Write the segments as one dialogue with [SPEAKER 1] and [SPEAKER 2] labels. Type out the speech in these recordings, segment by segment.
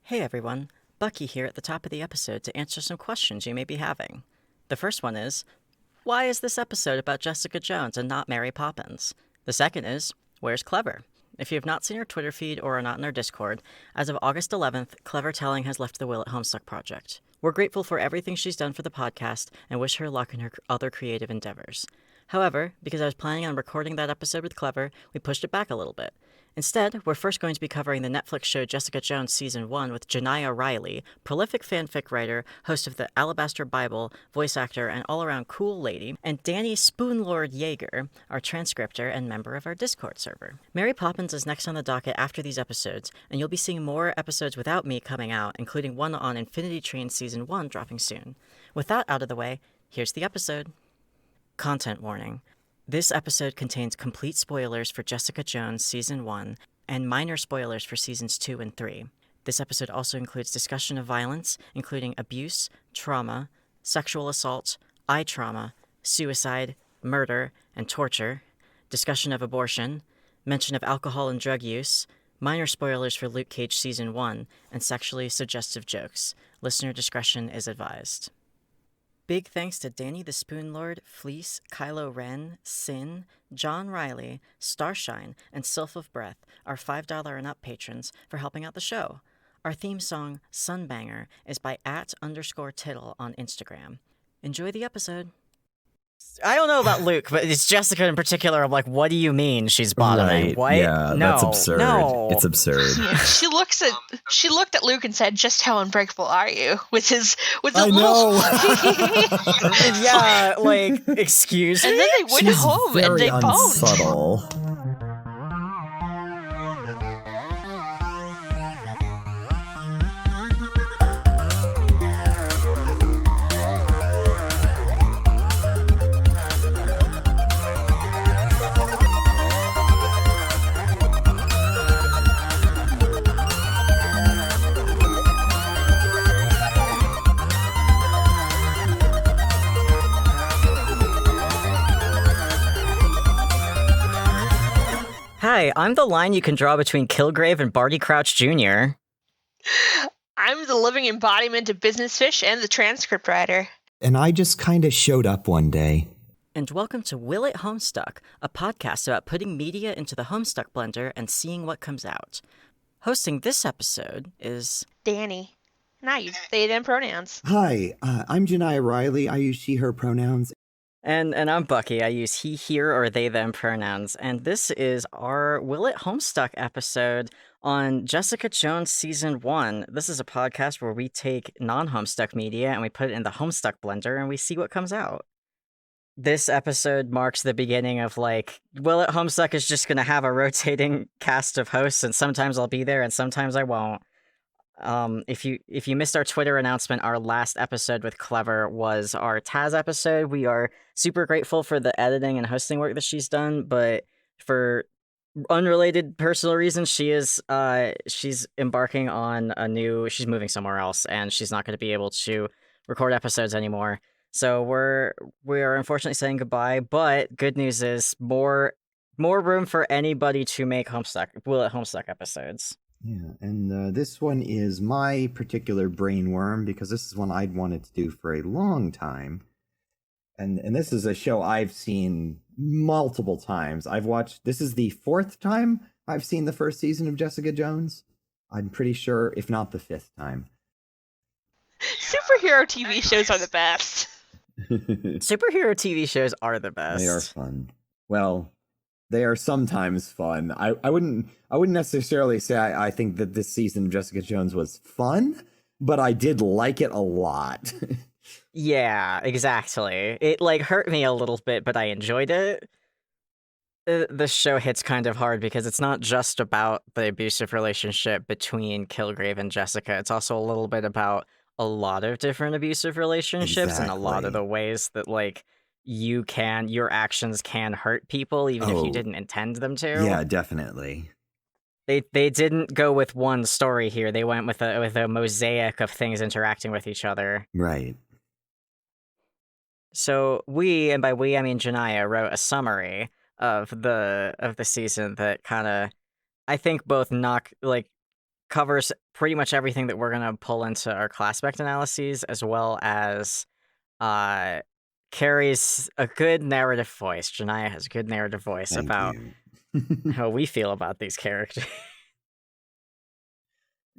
[SPEAKER 1] Hey everyone, Bucky here at the top of the episode to answer some questions you may be having. The first one is, why is this episode about Jessica Jones and not Mary Poppins? The second is, where's Clever? If you have not seen our Twitter feed or are not in our Discord, as of August 11th, Clever Telling has left the Will at Homestuck project. We're grateful for everything she's done for the podcast and wish her luck in her other creative endeavors. However, because I was planning on recording that episode with Clever, we pushed it back a little bit. Instead, we're first going to be covering the Netflix show Jessica Jones Season 1 with Jonaya Riley, prolific fanfic writer, host of the Alabaster Bible, voice actor, and all-around cool lady, and Danni Spoonlord Jager, our transcriptor and member of our Discord server. Mary Poppins is next on the docket after these episodes, and you'll be seeing more episodes without me coming out, including one on Infinity Train Season 1 dropping soon. With that out of the way, here's the episode. Content warning. This episode contains complete spoilers for Jessica Jones Season 1 and minor spoilers for Seasons 2 and 3. This episode also includes discussion of violence, including abuse, trauma, sexual assault, eye trauma, suicide, murder, and torture, discussion of abortion, mention of alcohol and drug use, minor spoilers for Luke Cage Season 1, and sexually suggestive jokes. Listener discretion is advised. Big thanks to Danny the Spoonlord, Fleece, Kylo Ren, Sin, John Riley, Starshine, and Sylph of Breath, our $5 and up patrons, for helping out the show. Our theme song, Sunbanger, is by @_tittle on Instagram. Enjoy the episode. I don't know about Luke, but it's Jessica in particular. I'm like, what do you mean she's bottoming?
[SPEAKER 2] Right.
[SPEAKER 1] What?
[SPEAKER 2] Yeah,
[SPEAKER 1] no,
[SPEAKER 2] that's absurd.
[SPEAKER 1] No.
[SPEAKER 2] It's absurd.
[SPEAKER 3] She looked at Luke and said, "Just how unbreakable are you?" With the
[SPEAKER 2] I
[SPEAKER 3] little.
[SPEAKER 1] Yeah, like, excuse me?
[SPEAKER 3] And then they went
[SPEAKER 2] She's
[SPEAKER 3] home
[SPEAKER 2] very
[SPEAKER 3] and they boned.
[SPEAKER 2] unsubtle.
[SPEAKER 1] Hi, I'm the line you can draw between Kilgrave and Barty Crouch Jr.
[SPEAKER 3] I'm the living embodiment of business fish and the transcript writer.
[SPEAKER 2] And I just kind of showed up one day.
[SPEAKER 1] And welcome to Will It Homestuck, a podcast about putting media into the Homestuck blender and seeing what comes out. Hosting this episode is
[SPEAKER 3] Danny. And I use they, them pronouns.
[SPEAKER 2] Hi, I'm Jonaya Riley. I use she, her pronouns.
[SPEAKER 1] And I'm Bucky. I use he, here, or they, them pronouns. And this is our Will It Homestuck episode on Jessica Jones Season 1. This is a podcast where we take non-Homestuck media and we put it in the Homestuck blender and we see what comes out. This episode marks the beginning of, like, Will It Homestuck is just going to have a rotating cast of hosts, and sometimes I'll be there and sometimes I won't. If you missed our Twitter announcement, our last episode with Clever was our Taz episode. We are super grateful for the editing and hosting work that she's done, but for unrelated personal reasons, she's embarking on she's moving somewhere else, and she's not going to be able to record episodes anymore. So we are unfortunately saying goodbye, but good news is more room for anybody to make Will It Homestuck episodes.
[SPEAKER 2] Yeah, and this one is my particular brainworm because this is one I'd wanted to do for a long time. And this is a show I've seen multiple times. This is the 4th time I've seen the first season of Jessica Jones. I'm pretty sure, if not the 5th time.
[SPEAKER 3] Superhero TV shows are the best.
[SPEAKER 1] Superhero TV shows are the best.
[SPEAKER 2] They are fun. Well, they are sometimes fun. I wouldn't necessarily say I think that this season of Jessica Jones was fun, but I did like it a lot.
[SPEAKER 1] Yeah, exactly. It, like, hurt me a little bit, but I enjoyed it. The show hits kind of hard because it's not just about the abusive relationship between Kilgrave and Jessica. It's also a little bit about a lot of different abusive relationships and a lot of the ways that, like, your actions can hurt people even if you didn't intend them to.
[SPEAKER 2] Yeah, definitely.
[SPEAKER 1] They didn't go with one story here. They went with a mosaic of things interacting with each other.
[SPEAKER 2] Right.
[SPEAKER 1] So we, and by we I mean Jonaya, wrote a summary of the season that kind of, I think, both covers pretty much everything that we're going to pull into our class spect analyses, as well as carries a good narrative voice. Jonaya has a good narrative voice
[SPEAKER 2] Thank
[SPEAKER 1] about
[SPEAKER 2] you.
[SPEAKER 1] how we feel about these characters.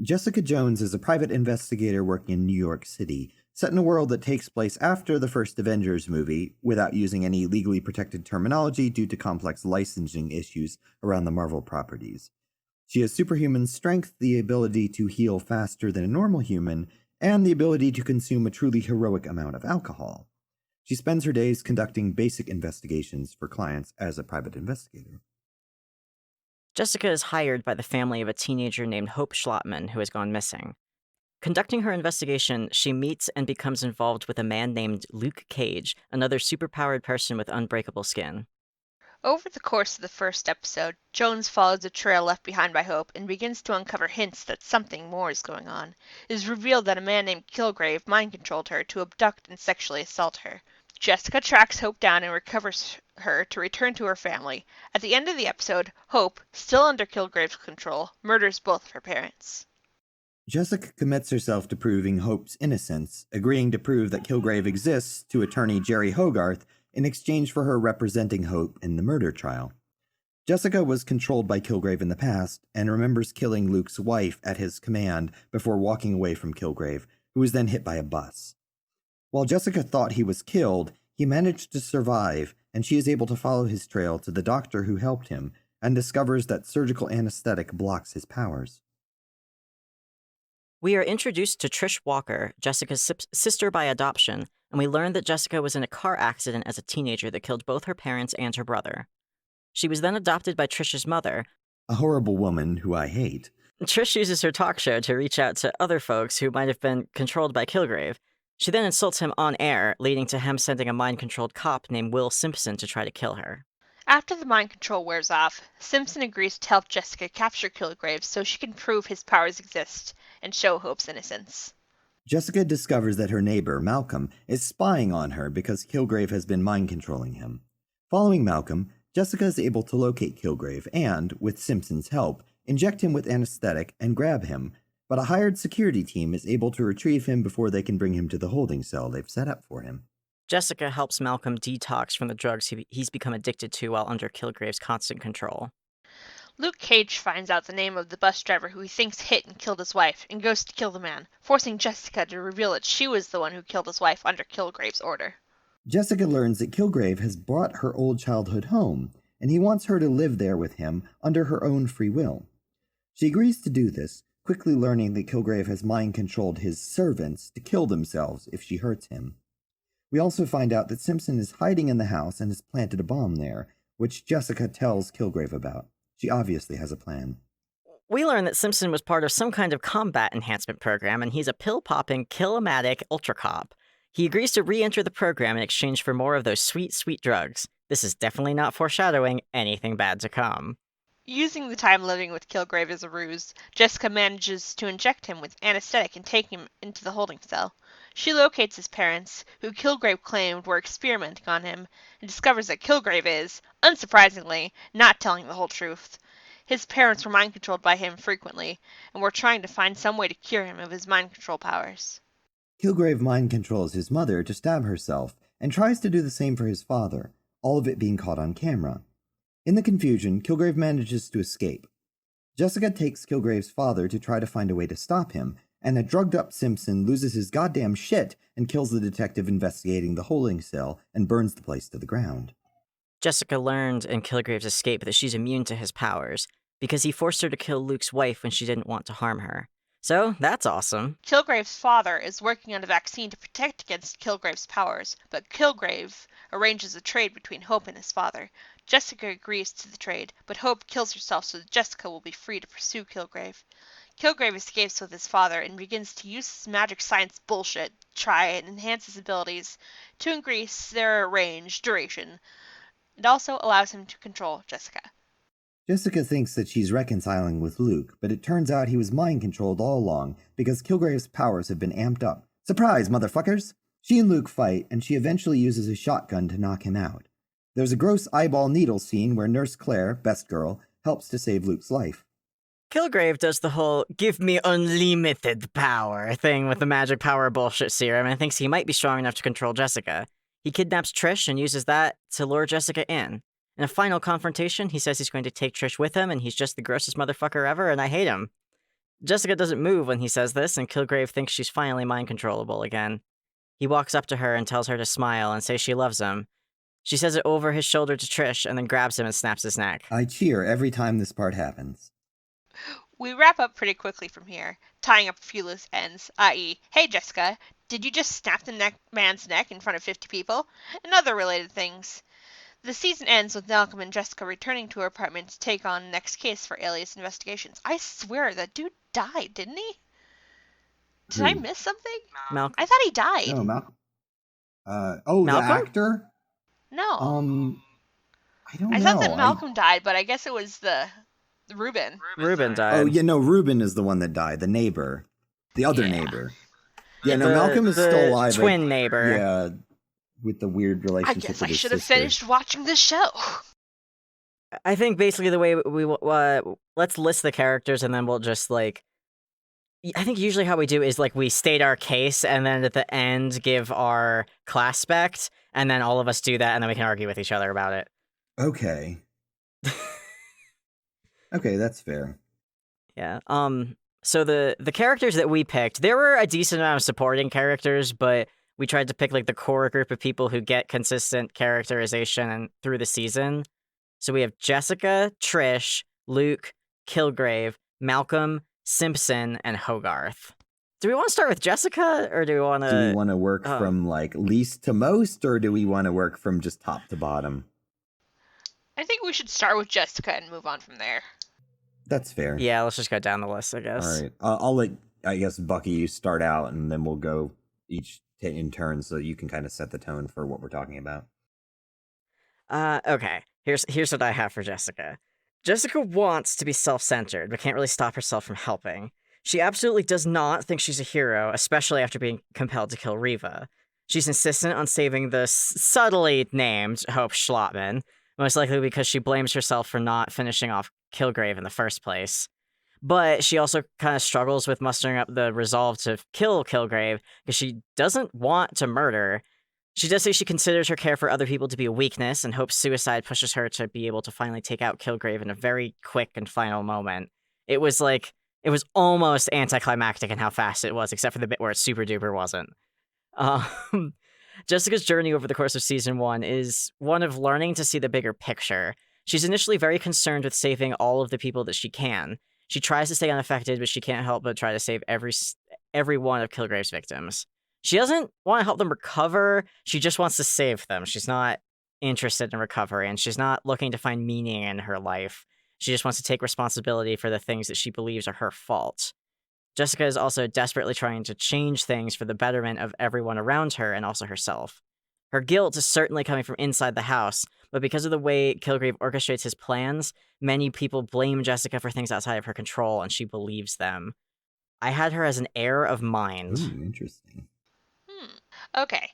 [SPEAKER 2] Jessica Jones is a private investigator working in New York City, set in a world that takes place after the first Avengers movie, without using any legally protected terminology due to complex licensing issues around the Marvel properties. She has superhuman strength, the ability to heal faster than a normal human, and the ability to consume a truly heroic amount of alcohol. She spends her days conducting basic investigations for clients as a private investigator.
[SPEAKER 1] Jessica is hired by the family of a teenager named Hope Schlottman who has gone missing. Conducting her investigation, she meets and becomes involved with a man named Luke Cage, another superpowered person with unbreakable skin.
[SPEAKER 3] Over the course of the first episode, Jones follows a trail left behind by Hope and begins to uncover hints that something more is going on. It is revealed that a man named Kilgrave mind-controlled her to abduct and sexually assault her. Jessica tracks Hope down and recovers her to return to her family. At the end of the episode, Hope, still under Kilgrave's control, murders both of her parents.
[SPEAKER 2] Jessica commits herself to proving Hope's innocence, agreeing to prove that Kilgrave exists to attorney Jerry Hogarth in exchange for her representing Hope in the murder trial. Jessica was controlled by Kilgrave in the past and remembers killing Luke's wife at his command before walking away from Kilgrave, who was then hit by a bus. While Jessica thought he was killed, he managed to survive, and she is able to follow his trail to the doctor who helped him and discovers that surgical anesthetic blocks his powers.
[SPEAKER 1] We are introduced to Trish Walker, Jessica's sister by adoption, and we learn that Jessica was in a car accident as a teenager that killed both her parents and her brother. She was then adopted by Trish's mother,
[SPEAKER 2] A horrible woman who I hate.
[SPEAKER 1] Trish uses her talk show to reach out to other folks who might have been controlled by Kilgrave. She then insults him on air, leading to him sending a mind-controlled cop named Will Simpson to try to kill her.
[SPEAKER 3] After the mind control wears off, Simpson agrees to help Jessica capture Kilgrave so she can prove his powers exist and show Hope's innocence.
[SPEAKER 2] Jessica discovers that her neighbor, Malcolm, is spying on her because Kilgrave has been mind-controlling him. Following Malcolm, Jessica is able to locate Kilgrave and, with Simpson's help, inject him with anesthetic and grab him, but a hired security team is able to retrieve him before they can bring him to the holding cell they've set up for him.
[SPEAKER 1] Jessica helps Malcolm detox from the drugs he's become addicted to while under Kilgrave's constant control.
[SPEAKER 3] Luke Cage finds out the name of the bus driver who he thinks hit and killed his wife and goes to kill the man, forcing Jessica to reveal that she was the one who killed his wife under Kilgrave's order.
[SPEAKER 2] Jessica learns that Kilgrave has brought her old childhood home, and he wants her to live there with him under her own free will. She agrees to do this, quickly learning that Kilgrave has mind-controlled his servants to kill themselves if she hurts him. We also find out that Simpson is hiding in the house and has planted a bomb there, which Jessica tells Kilgrave about. She obviously has a plan.
[SPEAKER 1] We learn that Simpson was part of some kind of combat enhancement program, and he's a pill-popping, kill-o-matic ultra cop. He agrees to re-enter the program in exchange for more of those sweet, sweet drugs. This is definitely not foreshadowing anything bad to come.
[SPEAKER 3] Using the time living with Kilgrave as a ruse, Jessica manages to inject him with anesthetic and take him into the holding cell. She locates his parents, who Kilgrave claimed were experimenting on him, and discovers that Kilgrave is, unsurprisingly, not telling the whole truth. His parents were mind-controlled by him frequently, and were trying to find some way to cure him of his mind-control powers.
[SPEAKER 2] Kilgrave mind-controls his mother to stab herself, and tries to do the same for his father, all of it being caught on camera. In the confusion, Kilgrave manages to escape. Jessica takes Kilgrave's father to try to find a way to stop him, and a drugged-up Simpson loses his goddamn shit and kills the detective investigating the holding cell and burns the place to the ground.
[SPEAKER 1] Jessica learned in Kilgrave's escape that she's immune to his powers, because he forced her to kill Luke's wife when she didn't want to harm her. So, that's awesome.
[SPEAKER 3] Kilgrave's father is working on a vaccine to protect against Kilgrave's powers, but Kilgrave arranges a trade between Hope and his father. Jessica agrees to the trade, but Hope kills herself so that Jessica will be free to pursue Kilgrave. Kilgrave escapes with his father and begins to use his magic science bullshit to try and enhance his abilities to increase their range, duration. It also allows him to control Jessica.
[SPEAKER 2] Jessica thinks that she's reconciling with Luke, but it turns out he was mind-controlled all along because Kilgrave's powers have been amped up. Surprise, motherfuckers! She and Luke fight, and she eventually uses a shotgun to knock him out. There's a gross eyeball needle scene where Nurse Claire, best girl, helps to save Luke's life.
[SPEAKER 1] Kilgrave does the whole give me unlimited power thing with the magic power bullshit serum and thinks he might be strong enough to control Jessica. He kidnaps Trish and uses that to lure Jessica in. In a final confrontation, he says he's going to take Trish with him and he's just the grossest motherfucker ever and I hate him. Jessica doesn't move when he says this and Kilgrave thinks she's finally mind controllable again. He walks up to her and tells her to smile and say she loves him. She says it over his shoulder to Trish and then grabs him and snaps his neck.
[SPEAKER 2] I cheer every time this part happens.
[SPEAKER 3] We wrap up pretty quickly from here, tying up a few loose ends, i.e., hey Jessica, did you just snap the man's neck in front of 50 people? And other related things. The season ends with Malcolm and Jessica returning to her apartment to take on the next case for alias investigations. I swear, that dude died, didn't he? Did I miss something?
[SPEAKER 1] Malcolm.
[SPEAKER 3] I thought he died.
[SPEAKER 2] No, Malcolm.
[SPEAKER 1] Malcolm?
[SPEAKER 2] The actor?
[SPEAKER 3] No.
[SPEAKER 2] I don't know.
[SPEAKER 3] I thought that Malcolm died, but I guess it was the Ruben.
[SPEAKER 1] Ruben died.
[SPEAKER 2] Oh, yeah, no, Ruben is the one that died, the neighbor. The other neighbor. Yeah, no, Malcolm is still alive.
[SPEAKER 1] Twin neighbor.
[SPEAKER 2] Yeah, with the weird relationship with his sister.
[SPEAKER 3] I guess I should have finished watching this show.
[SPEAKER 1] I think basically the way we let's list the characters and then we'll just like... I think usually how we do is like we state our case and then at the end give our class spect and then all of us do that and then we can argue with each other about it.
[SPEAKER 2] Okay. Okay, that's fair.
[SPEAKER 1] Yeah. So the characters that we picked, there were a decent amount of supporting characters, but we tried to pick like the core group of people who get consistent characterization through the season. So we have Jessica, Trish, Luke, Kilgrave, Malcolm, Simpson, and Hogarth. Do we want to start with Jessica, or do we want to...
[SPEAKER 2] Do we want to work from like least to most, or do we want to work from just top to bottom?
[SPEAKER 3] I think we should start with Jessica and move on from there.
[SPEAKER 2] That's fair.
[SPEAKER 1] Yeah, let's just go down the list, I guess.
[SPEAKER 2] All right. I'll let, I guess, Bucky, you start out, and then we'll go each in turn so you can kind of set the tone for what we're talking about.
[SPEAKER 1] Okay. Here's what I have for Jessica. Jessica wants to be self-centered, but can't really stop herself from helping. She absolutely does not think she's a hero, especially after being compelled to kill Riva. She's insistent on saving the subtly named Hope Schlottman, most likely because she blames herself for not finishing off Kilgrave in the first place. But she also kind of struggles with mustering up the resolve to kill Kilgrave because she doesn't want to murder. She does say she considers her care for other people to be a weakness and hopes suicide pushes her to be able to finally take out Kilgrave in a very quick and final moment. It was almost anticlimactic in how fast it was, except for the bit where it super duper wasn't. Jessica's journey over the course of season 1 is one of learning to see the bigger picture. She's initially very concerned with saving all of the people that she can. She tries to stay unaffected, but she can't help but try to save every one of Kilgrave's victims. She doesn't want to help them recover, she just wants to save them. She's not interested in recovery, and she's not looking to find meaning in her life. She just wants to take responsibility for the things that she believes are her fault. Jessica is also desperately trying to change things for the betterment of everyone around her and also herself. Her guilt is certainly coming from inside the house, but because of the way Kilgrave orchestrates his plans, many people blame Jessica for things outside of her control, and she believes them. I had her as an heir of mind.
[SPEAKER 2] Ooh, interesting.
[SPEAKER 3] Okay.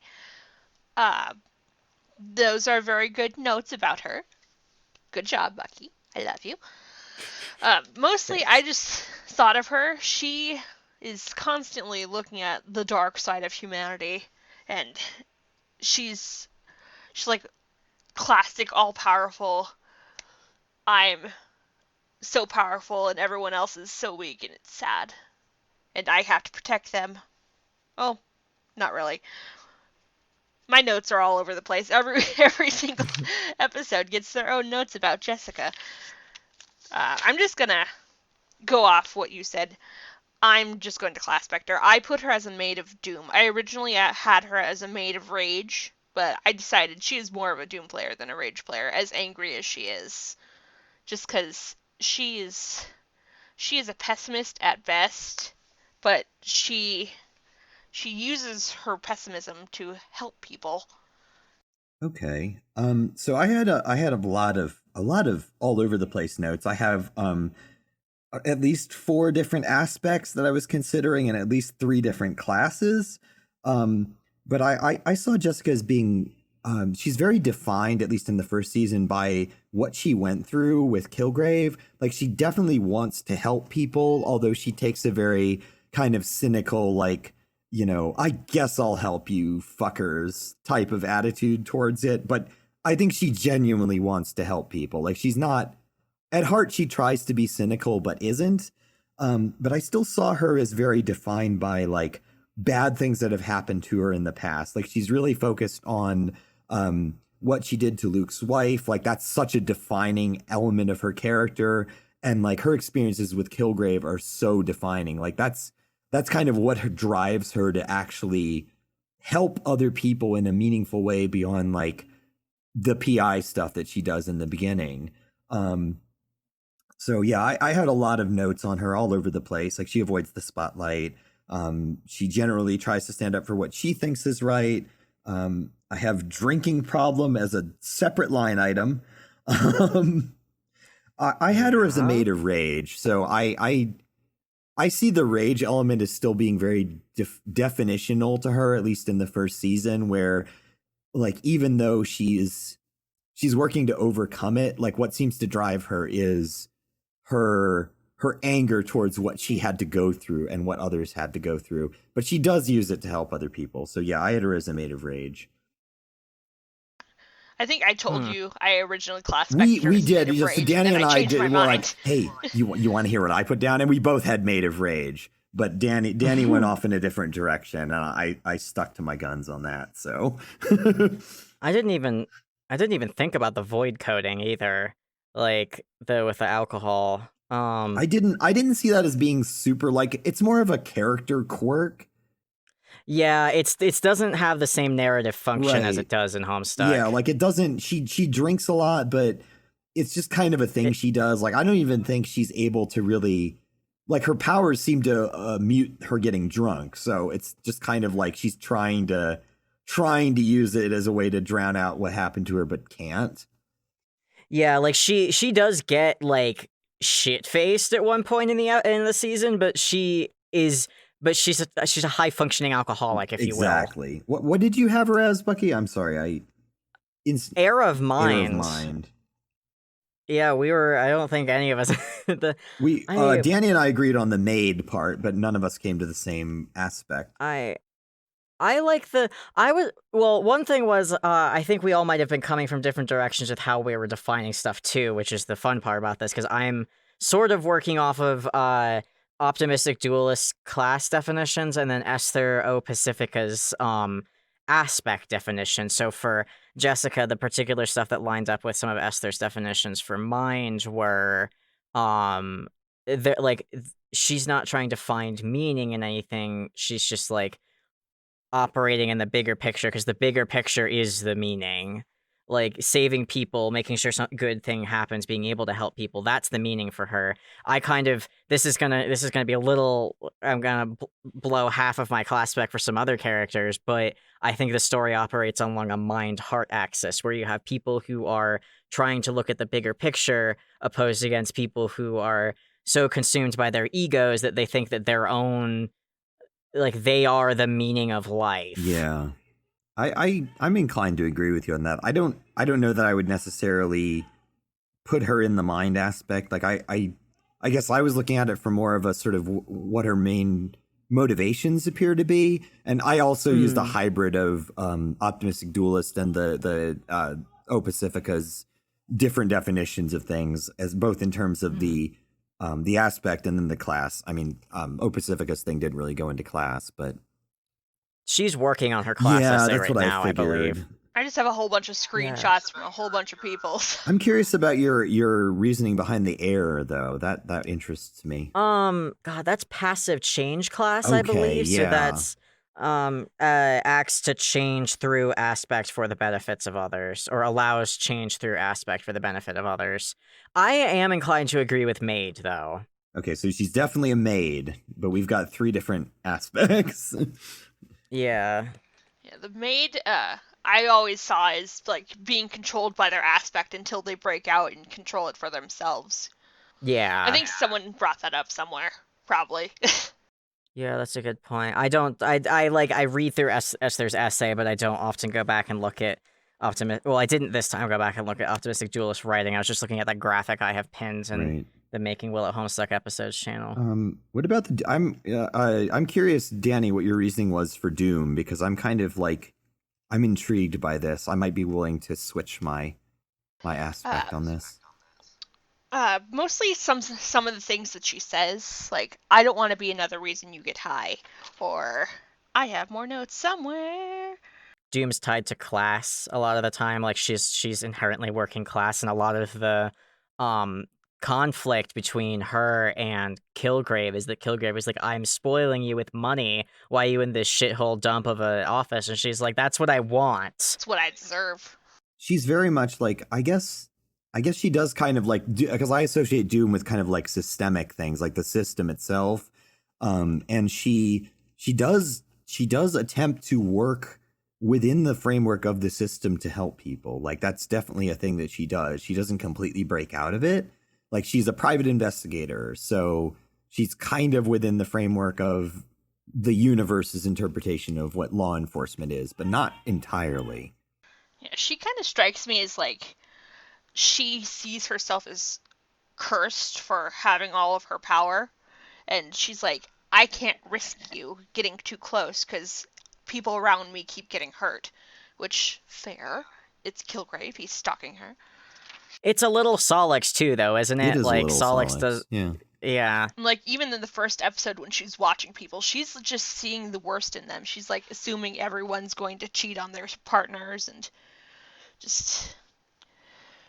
[SPEAKER 3] Those are very good notes about her. Good job, Bucky. I love you. Mostly, I just thought of her. She is constantly looking at the dark side of humanity, and she's like classic all-powerful. I'm so powerful, and everyone else is so weak, and it's sad. And I have to protect them. Oh, not really. My notes are all over the place. Every single episode gets their own notes about Jessica. I'm just gonna go off what you said. I'm just going to class specter. I put her as a maid of doom. I originally had her as a maid of rage, but I decided she is more of a doom player than a rage player, as angry as she is. Just because she is a pessimist at best, but she uses her pessimism to help people.
[SPEAKER 2] Okay. So I had a lot of all over the place notes. I have at least 4 different aspects that I was considering and at least 3 different classes. But I saw Jessica as being she's very defined, at least in the first season, by what she went through with Kilgrave. Like, she definitely wants to help people, although she takes a very kind of cynical, like, you know, I guess I'll help you fuckers type of attitude towards it. But I think she genuinely wants to help people. Like, she's not, at heart, she tries to be cynical, but isn't. But I still saw her as very defined by, like, bad things that have happened to her in the past. Like, she's really focused on what she did to Luke's wife. Like, that's such a defining element of her character. And, like, her experiences with Kilgrave are so defining. Like, that's kind of what drives her to actually help other people in a meaningful way beyond, like, the PI stuff that she does in the beginning. So yeah, I had a lot of notes on her all over the place. Like, she avoids the spotlight. She generally tries to stand up for what she thinks is right. I have drinking problem as a separate line item. I had her as a maid of rage. So I see the rage element as still being very definitional to her, at least in the first season, where, like, even though she's working to overcome it, like, what seems to drive her is her anger towards what she had to go through and what others had to go through. But she does use it to help other people. So yeah, I had her as a maid of rage.
[SPEAKER 3] I think I told you I originally classified.
[SPEAKER 2] We did.
[SPEAKER 3] So
[SPEAKER 2] Danni and I did. We were like, "Hey, you want to hear what I put down?" And we both had Maid of Rage, but Danni went off in a different direction, and I stuck to my guns on that. So
[SPEAKER 1] I didn't even think about the void coding either. Like, with the alcohol.
[SPEAKER 2] I didn't see that as being super, like, it's more of a character quirk.
[SPEAKER 1] Yeah, it doesn't have the same narrative function as it does in Homestuck.
[SPEAKER 2] Yeah, like, it doesn't. She drinks a lot, but it's just kind of a thing she does. Like, I don't even think she's able to really, like, her powers seem to mute her getting drunk. So it's just kind of like she's trying to use it as a way to drown out what happened to her, but can't.
[SPEAKER 1] Yeah, like, she does get, like, shit faced at one point in the season, but she's a high functioning alcoholic, if you will.
[SPEAKER 2] Exactly. What did you have her as, Bucky? I'm sorry.
[SPEAKER 1] Air of Mind.
[SPEAKER 2] Air of Mind.
[SPEAKER 1] Yeah, we were. I don't think any of us.
[SPEAKER 2] Danni and I agreed on the maid part, but none of us came to the same aspect.
[SPEAKER 1] One thing was, I think we all might have been coming from different directions with how we were defining stuff too, which is the fun part about this, because I'm sort of working off of optimistic dualist class definitions and then Esther O. Pacifica's aspect definition. So for Jessica, the particular stuff that lined up with some of Esther's definitions for mind were she's not trying to find meaning in anything. She's just, like, operating in the bigger picture, because the bigger picture is the meaning. Like, saving people, making sure some good thing happens, being able to help people, that's the meaning for her. This is gonna be a little, I'm gonna blow half of my class spec for some other characters, but I think the story operates along a mind-heart axis, where you have people who are trying to look at the bigger picture, opposed against people who are so consumed by their egos that they think that their own, like, they are the meaning of life.
[SPEAKER 2] Yeah. I'm inclined to agree with you on that. I don't know that I would necessarily put her in the mind aspect. Like, I guess I was looking at it from more of a sort of what her main motivations appear to be. And I also used a hybrid of optimistic dualist and the O Pacifica's different definitions of things, as both in terms of the aspect and then the class. I mean, O Pacifica's thing didn't really go into class, but
[SPEAKER 1] she's working on her class essay right now, I believe.
[SPEAKER 3] I just have a whole bunch of screenshots from a whole bunch of people.
[SPEAKER 2] I'm curious about your reasoning behind the air, though. That interests me.
[SPEAKER 1] God, that's passive change class, I believe.
[SPEAKER 2] Yeah.
[SPEAKER 1] So that's acts to change through aspect for the benefits of others, or allows change through aspect for the benefit of others. I am inclined to agree with maid, though.
[SPEAKER 2] Okay, so she's definitely a maid, but we've got 3 different aspects.
[SPEAKER 1] Yeah.
[SPEAKER 3] Yeah, the maid, I always saw as, like, being controlled by their aspect until they break out and control it for themselves.
[SPEAKER 1] Yeah.
[SPEAKER 3] I think someone brought that up somewhere, probably.
[SPEAKER 1] Yeah, that's a good point. I read through Esther's essay, but I don't often go back and look at Well, I didn't this time go back and look at Optimistic Duelist writing. I was just looking at that graphic I have pinned in the Making Will at Homestuck episodes channel.
[SPEAKER 2] What about I'm curious, Danny, what your reasoning was for Doom, because I'm kind of like, I'm intrigued by this. I might be willing to switch my aspect on this.
[SPEAKER 3] Mostly some of the things that she says, like, I don't want to be another reason you get high, or I have more notes somewhere.
[SPEAKER 1] Doom's tied to class a lot of the time. Like, she's inherently working class, and a lot of the conflict between her and Kilgrave is that Kilgrave is like, I'm spoiling you with money. Why are you in this shithole dump of an office? And she's like, that's what I want.
[SPEAKER 3] It's what I deserve.
[SPEAKER 2] She's very much like, I guess she does kind of like, because I associate Doom with kind of like systemic things, like the system itself. And she does attempt to work within the framework of the system to help people. Like, that's definitely a thing that she does. She doesn't completely break out of it. Like, she's a private investigator, so she's kind of within the framework of the universe's interpretation of what law enforcement is, but not entirely.
[SPEAKER 3] Yeah, she kind of strikes me as like, she sees herself as cursed for having all of her power, and she's like, I can't risk you getting too close because people around me keep getting hurt. Which, fair. It's Kilgrave. He's stalking her.
[SPEAKER 1] It's a little Solix too, though, isn't it?
[SPEAKER 2] It is
[SPEAKER 1] like,
[SPEAKER 2] a little
[SPEAKER 1] Solix does. Yeah.
[SPEAKER 3] Like, even in the first episode when she's watching people, she's just seeing the worst in them. She's like assuming everyone's going to cheat on their partners, and just,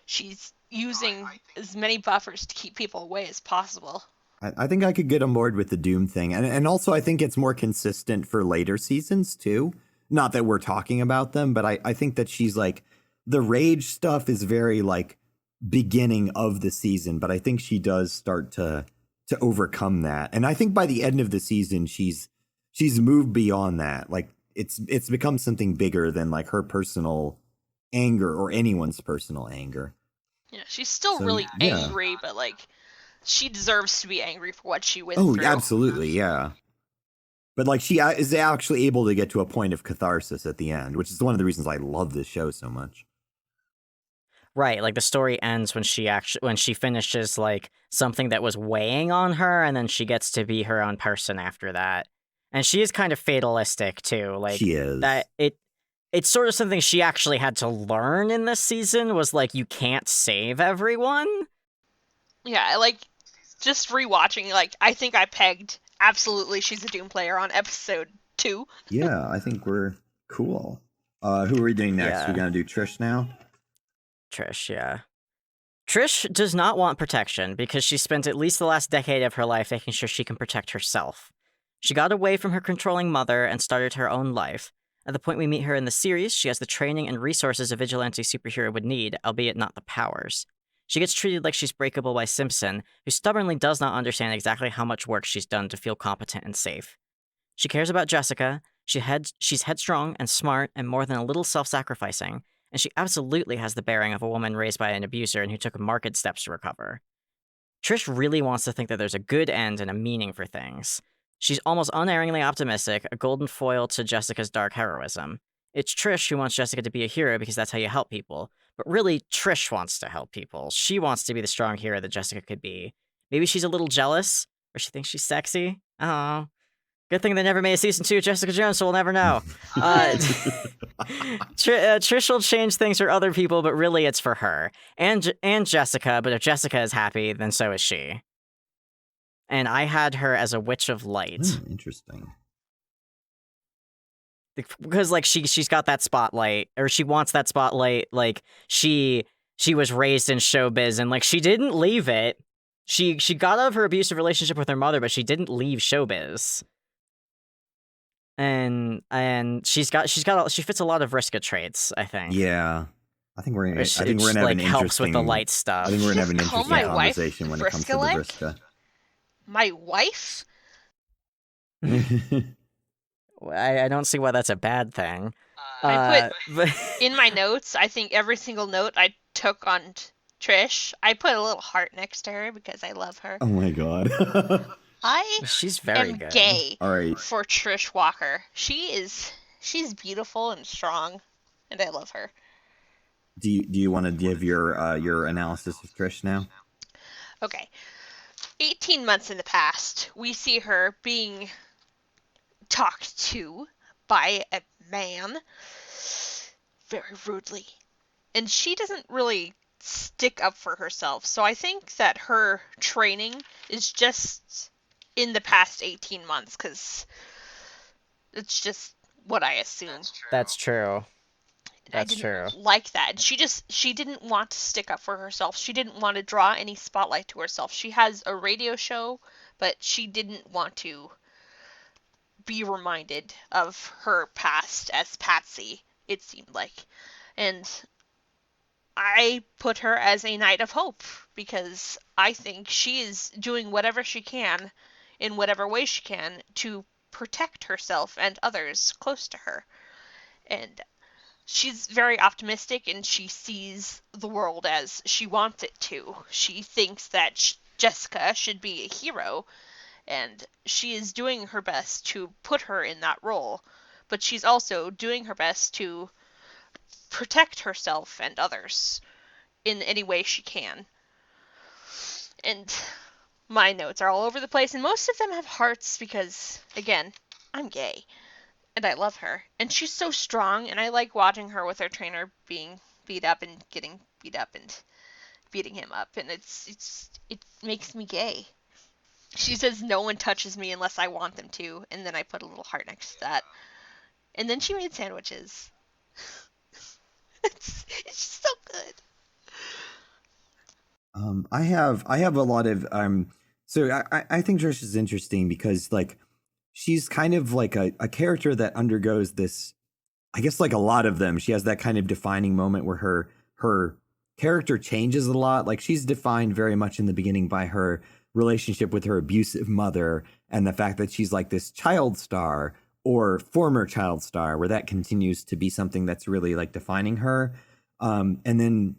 [SPEAKER 3] she's using as many buffers to keep people away as possible.
[SPEAKER 2] I think I could get on board with the Doom thing. And also I think it's more consistent for later seasons too. Not that we're talking about them, but I think that she's like, the rage stuff is very like beginning of the season, but I think she does start to overcome that. And I think by the end of the season, she's moved beyond that. Like, it's become something bigger than like her personal anger or anyone's personal anger.
[SPEAKER 3] Yeah, she's still really angry, but like, she deserves to be angry for what she went through.
[SPEAKER 2] Oh, absolutely, yeah. But like, she is actually able to get to a point of catharsis at the end, which is one of the reasons I love this show so much.
[SPEAKER 1] Right, like the story ends when she finishes like something that was weighing on her, and then she gets to be her own person after that. And she is kind of fatalistic too. Like,
[SPEAKER 2] she is.
[SPEAKER 1] That it's sort of something she actually had to learn in this season, was like, you can't save everyone.
[SPEAKER 3] Yeah, like, just rewatching, like, I think I pegged absolutely she's a Doom player on episode 2.
[SPEAKER 2] Yeah, I think we're cool. Who are we doing next?
[SPEAKER 1] Yeah.
[SPEAKER 2] We're gonna do Trish now?
[SPEAKER 1] Trish, yeah. Trish does not want protection because she spent at least the last decade of her life making sure she can protect herself. She got away from her controlling mother and started her own life. At the point we meet her in the series, she has the training and resources a vigilante superhero would need, albeit not the powers. She gets treated like she's breakable by Simpson, who stubbornly does not understand exactly how much work she's done to feel competent and safe. She cares about Jessica, she's headstrong and smart and more than a little self-sacrificing, and she absolutely has the bearing of a woman raised by an abuser and who took marked steps to recover. Trish really wants to think that there's a good end and a meaning for things. She's almost unerringly optimistic, a golden foil to Jessica's dark heroism. It's Trish who wants Jessica to be a hero because that's how you help people. But really, Trish wants to help people. She wants to be the strong hero that Jessica could be. Maybe she's a little jealous, or she thinks she's sexy. I don't know. Good thing they never made a season 2 of Jessica Jones, so we'll never know. Trish will change things for other people, but really it's for her. And Jessica, but if Jessica is happy, then so is she. And I had her as a witch of light.
[SPEAKER 2] Interesting.
[SPEAKER 1] Because like she's got that spotlight, or she wants that spotlight. Like she was raised in showbiz, and like she didn't leave it. She got out of her abusive relationship with her mother, but she didn't leave showbiz. And she fits a lot of Vriska traits, I think.
[SPEAKER 2] Yeah, I think we're gonna have an interesting.
[SPEAKER 1] Helps with the light stuff.
[SPEAKER 2] I think we're gonna have an interesting conversation when it comes to the Vriska.
[SPEAKER 3] My wife?
[SPEAKER 1] I don't see why that's a bad thing.
[SPEAKER 3] I put in my notes, I think every single note I took on Trish, I put a little heart next to her because I love her.
[SPEAKER 2] Oh my god.
[SPEAKER 1] She's very
[SPEAKER 3] am
[SPEAKER 1] good.
[SPEAKER 3] Gay
[SPEAKER 2] All right.
[SPEAKER 3] for Trish Walker. She's beautiful and strong, and I love her.
[SPEAKER 2] Do you want to give your analysis of Trish now?
[SPEAKER 3] Okay. 18 months in the past, we see her being talked to by a man very rudely. And she doesn't really stick up for herself. So I think that her training is just in the past 18 months, because it's just what I assume.
[SPEAKER 1] That's true.
[SPEAKER 3] I
[SPEAKER 1] That's
[SPEAKER 3] didn't
[SPEAKER 1] true.
[SPEAKER 3] like that. She didn't want to stick up for herself. She didn't want to draw any spotlight to herself. She has a radio show, but she didn't want to be reminded of her past as Patsy, it seemed like. And I put her as a Knight of Hope because I think she is doing whatever she can in whatever way she can to protect herself and others close to her. And she's very optimistic and she sees the world as she wants it to. She thinks that Jessica should be a hero, and she is doing her best to put her in that role, but she's also doing her best to protect herself and others in any way she can. And my notes are all over the place, and most of them have hearts because, again, I'm gay. And I love her. And she's so strong, and I like watching her with her trainer being beat up and getting beat up and beating him up, and it makes me gay. She says no one touches me unless I want them to, and then I put a little heart next to that. And then she made sandwiches. it's just so good.
[SPEAKER 2] I have a lot of so I think Trish is interesting because like she's kind of like a character that undergoes this, I guess like a lot of them. She has that kind of defining moment where her character changes a lot. Like she's defined very much in the beginning by her relationship with her abusive mother and the fact that she's like this child star or former child star, where that continues to be something that's really like defining her. And then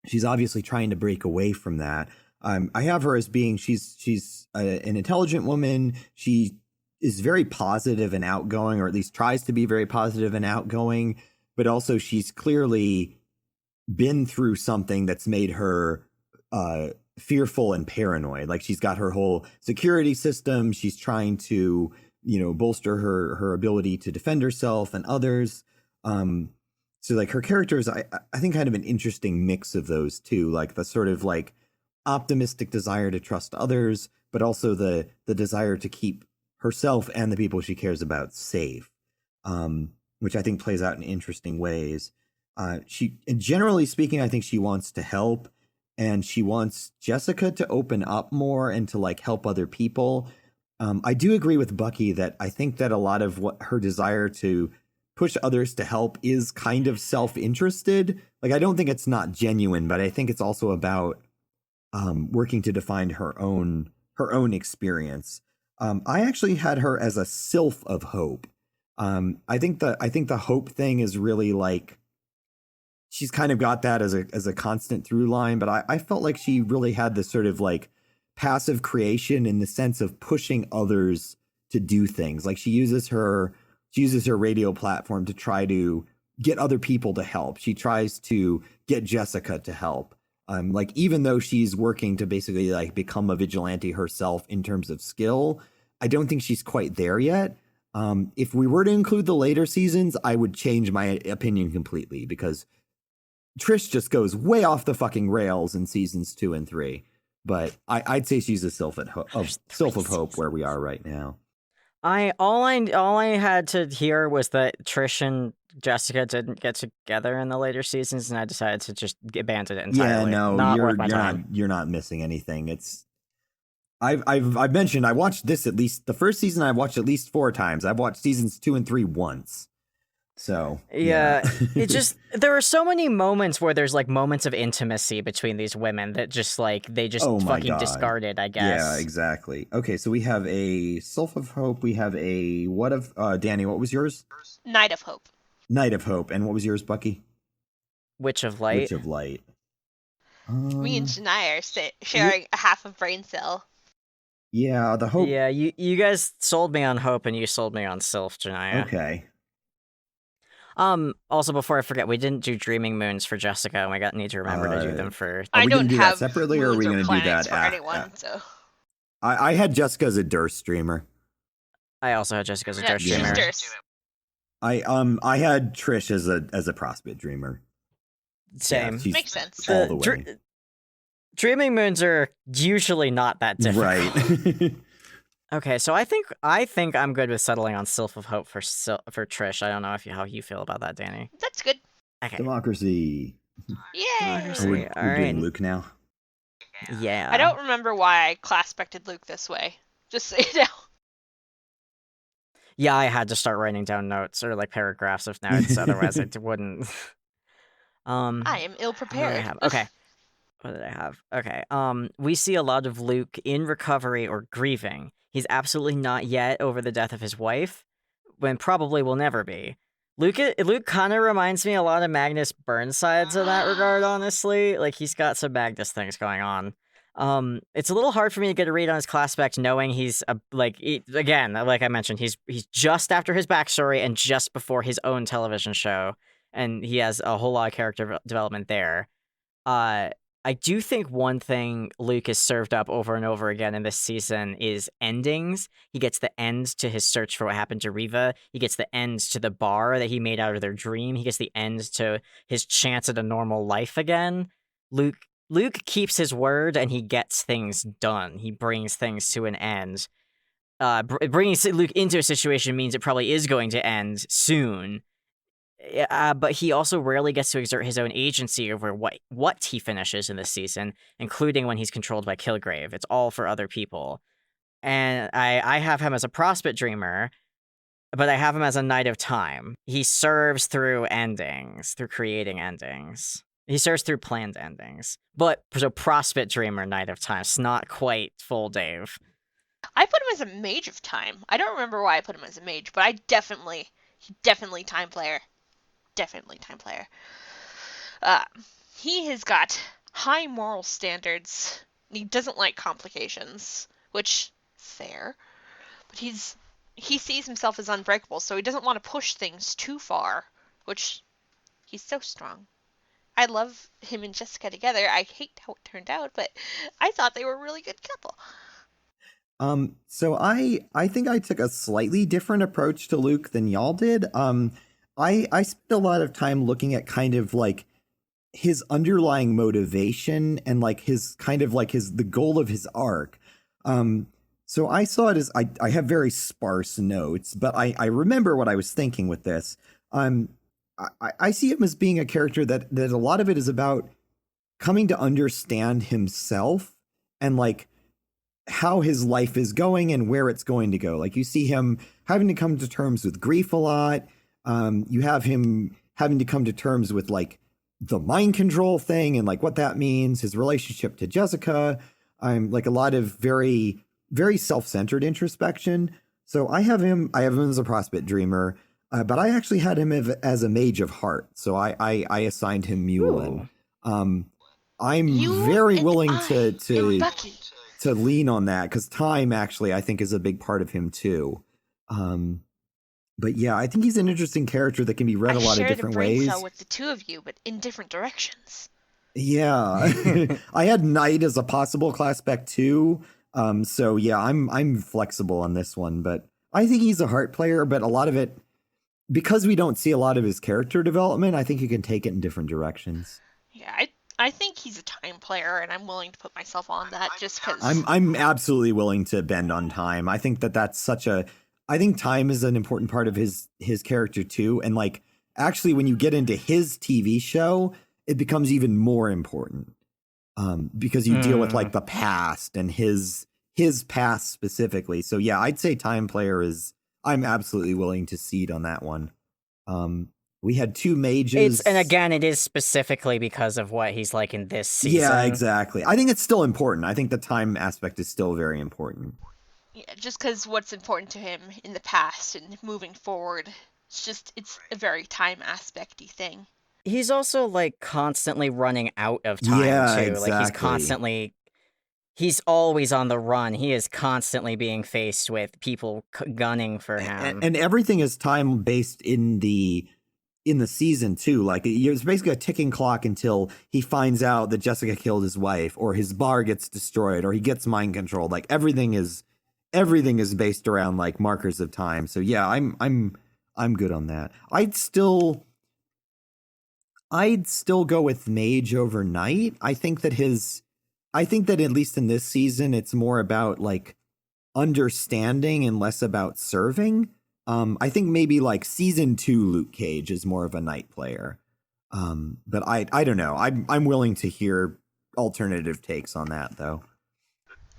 [SPEAKER 2] she's obviously trying to break away from that. I have her as being she's an intelligent woman. She is very positive and outgoing, or at least tries to be very positive and outgoing. But also, she's clearly been through something that's made her fearful and paranoid. Like she's got her whole security system. She's trying to bolster her ability to defend herself and others. So like her character is, I think, kind of an interesting mix of those two, like the sort of like optimistic desire to trust others, but also the desire to keep herself and the people she cares about safe, which I think plays out in interesting ways. Generally speaking, I think she wants to help, and she wants Jessica to open up more and to like help other people. I do agree with Bucky that I think that a lot of what her desire to push others to help is kind of self-interested. Like, I don't think it's not genuine, but I think it's also about working to define her own experience. I actually had her as a sylph of hope. I think the hope thing is really like she's kind of got that as a constant through line, but I felt like she really had this sort of like passive creation in the sense of pushing others to do things. Like she uses her radio platform to try to get other people to help. She tries to get Jessica to help. Like even though she's working to basically like become a vigilante herself in terms of skill, I don't think she's quite there yet. If we were to include the later seasons, I would change my opinion completely because Trish just goes way off the fucking rails in seasons 2 and 3. But I'd say she's a sylph of hope where we are right now.
[SPEAKER 1] All I had to hear was that Trish and Jessica didn't get together in the later seasons, and I decided to just abandon it entirely.
[SPEAKER 2] Yeah, no,
[SPEAKER 1] not worth my time.
[SPEAKER 2] you're not missing anything. It's I've mentioned I watched this at least the first season. I watched at least 4 times. I've watched seasons 2 and 3 once. So
[SPEAKER 1] yeah. It just there are so many moments where there's like moments of intimacy between these women that just like they just fucking discarded, I guess.
[SPEAKER 2] Yeah, exactly. Okay, so we have a Sylph of Hope. We have a what of Danny? What was yours?
[SPEAKER 3] Knight of Hope.
[SPEAKER 2] Knight of Hope, and what was yours, Bucky?
[SPEAKER 1] Witch of Light.
[SPEAKER 2] Witch of Light.
[SPEAKER 3] Me and Jonaya are sharing a half of brain cell.
[SPEAKER 2] Yeah, the Hope.
[SPEAKER 1] Yeah, you guys sold me on Hope, and you sold me on Sylph, Jonaya.
[SPEAKER 2] Okay.
[SPEAKER 1] Also, before I forget, we didn't do Dreaming Moons for Jessica, and we need to remember to do them for...
[SPEAKER 2] Are
[SPEAKER 3] I
[SPEAKER 2] we going
[SPEAKER 3] don't
[SPEAKER 2] to do
[SPEAKER 3] have
[SPEAKER 2] that separately, or are we
[SPEAKER 3] moons
[SPEAKER 2] going to do
[SPEAKER 3] planets
[SPEAKER 2] that
[SPEAKER 3] for anyone, so...
[SPEAKER 2] I had Jessica as a Durst streamer.
[SPEAKER 1] I also had Jessica as a
[SPEAKER 3] Yeah,
[SPEAKER 1] Durst
[SPEAKER 3] she's
[SPEAKER 1] streamer.
[SPEAKER 3] Durst.
[SPEAKER 2] I had Trish as a Prospit dreamer.
[SPEAKER 1] Same.
[SPEAKER 2] Yeah, she's
[SPEAKER 3] Makes sense.
[SPEAKER 2] all the way.
[SPEAKER 1] Dreaming Moons are usually not that difficult.
[SPEAKER 2] Right.
[SPEAKER 1] Okay, so I think I'm good with settling on Sylph of Hope for Trish. I don't know how you feel about that, Danny.
[SPEAKER 3] That's good.
[SPEAKER 1] Okay.
[SPEAKER 2] Democracy.
[SPEAKER 3] Yay!
[SPEAKER 1] Democracy.
[SPEAKER 2] We're
[SPEAKER 1] Alright.
[SPEAKER 2] doing Luke now.
[SPEAKER 1] Yeah.
[SPEAKER 3] I don't remember why I class-spected Luke this way. Just so you know.
[SPEAKER 1] Yeah, I had to start writing down notes or like paragraphs of notes, otherwise it wouldn't.
[SPEAKER 3] I am ill-prepared.
[SPEAKER 1] Okay. What did I have? Okay. We see a lot of Luke in recovery or grieving. He's absolutely not yet over the death of his wife, when probably will never be. Luke kind of reminds me a lot of Magnus Burnsides in that regard, honestly. Like, he's got some Magnus things going on. It's a little hard for me to get a read on his class spec, knowing he's again, like I mentioned, he's just after his backstory and just before his own television show, and he has a whole lot of character development there. I do think one thing Luke has served up over and over again in this season is endings. He gets the end to his search for what happened to Riva. He gets the end to the bar that he made out of their dream. He gets the end to his chance at a normal life again. Luke keeps his word, and he gets things done. He brings things to an end. Bringing Luke into a situation means it probably is going to end soon. But he also rarely gets to exert his own agency over what he finishes in this season, including when he's controlled by Kilgrave. It's all for other people. And I have him as a Prospit dreamer, but I have him as a Knight of Time. He serves through endings, through creating endings. He serves through planned endings. But, so Prospit dreamer, Knight of Time. It's not quite full Dave.
[SPEAKER 3] I put him as a Mage of Time. I don't remember why I put him as a Mage, but he definitely Time player. Definitely Time player. He has got high moral standards. He doesn't like complications, which, fair. But he sees himself as unbreakable, so he doesn't want to push things too far, which, he's so strong. I love him and Jessica together. I hate how it turned out, but I thought they were a really good couple.
[SPEAKER 2] So I think I took a slightly different approach to Luke than y'all did. I spent a lot of time looking at kind of like his underlying motivation and like his kind of like the goal of his arc. So I saw it as I have very sparse notes, but I remember what I was thinking with this. I see him as being a character that a lot of it is about coming to understand himself and like how his life is going and where it's going to go. Like, you see him having to come to terms with grief a lot. You have him having to come to terms with like the mind control thing and like what that means, his relationship to Jessica. Like a lot of very, very self-centered introspection. So I have him as a Prospit dreamer, but I actually had him as a Mage of Heart. So I assigned him Mulin. I'm very willing to lean on that because time actually I think is a big part of him too. But yeah, I think he's an interesting character that can be read a lot of different ways. I share the brain
[SPEAKER 3] cell with the two of you, but in different directions.
[SPEAKER 2] Yeah, I had Knight as a possible class spec too. So yeah, I'm flexible on this one, but I think he's a heart player. But a lot of it, because we don't see a lot of his character development, I think you can take it in different directions.
[SPEAKER 3] Yeah, I think he's a time player, and I'm willing to put myself on that just because.
[SPEAKER 2] I'm absolutely willing to bend on time. I think that's such a. I think time is an important part of his character too, and like actually when you get into his TV show, it becomes even more important because you deal with like the past and his past specifically. So yeah, I'd say time player is. I'm absolutely willing to cede on that one. We had two mages.
[SPEAKER 1] And again, it is specifically because of what he's like in this season.
[SPEAKER 2] Yeah, exactly. I think it's still important. I think the time aspect is still very important.
[SPEAKER 3] Yeah, just because what's important to him in the past and moving forward, it's a very time aspect-y thing.
[SPEAKER 1] He's also like constantly running out of time too.
[SPEAKER 2] Exactly.
[SPEAKER 1] Like he's always on the run. He is constantly being faced with people gunning for him.
[SPEAKER 2] And everything is time based in the in the season too. Like it's basically a ticking clock until he finds out that Jessica killed his wife, or his bar gets destroyed, or he gets mind controlled. Like everything is based around like markers of time. So yeah, I'm good on that. I'd still go with Mage over Knight. I think that at least in this season, it's more about like understanding and less about serving. I think maybe like season 2 Luke Cage is more of a Knight player. But I don't know. I'm willing to hear alternative takes on that though.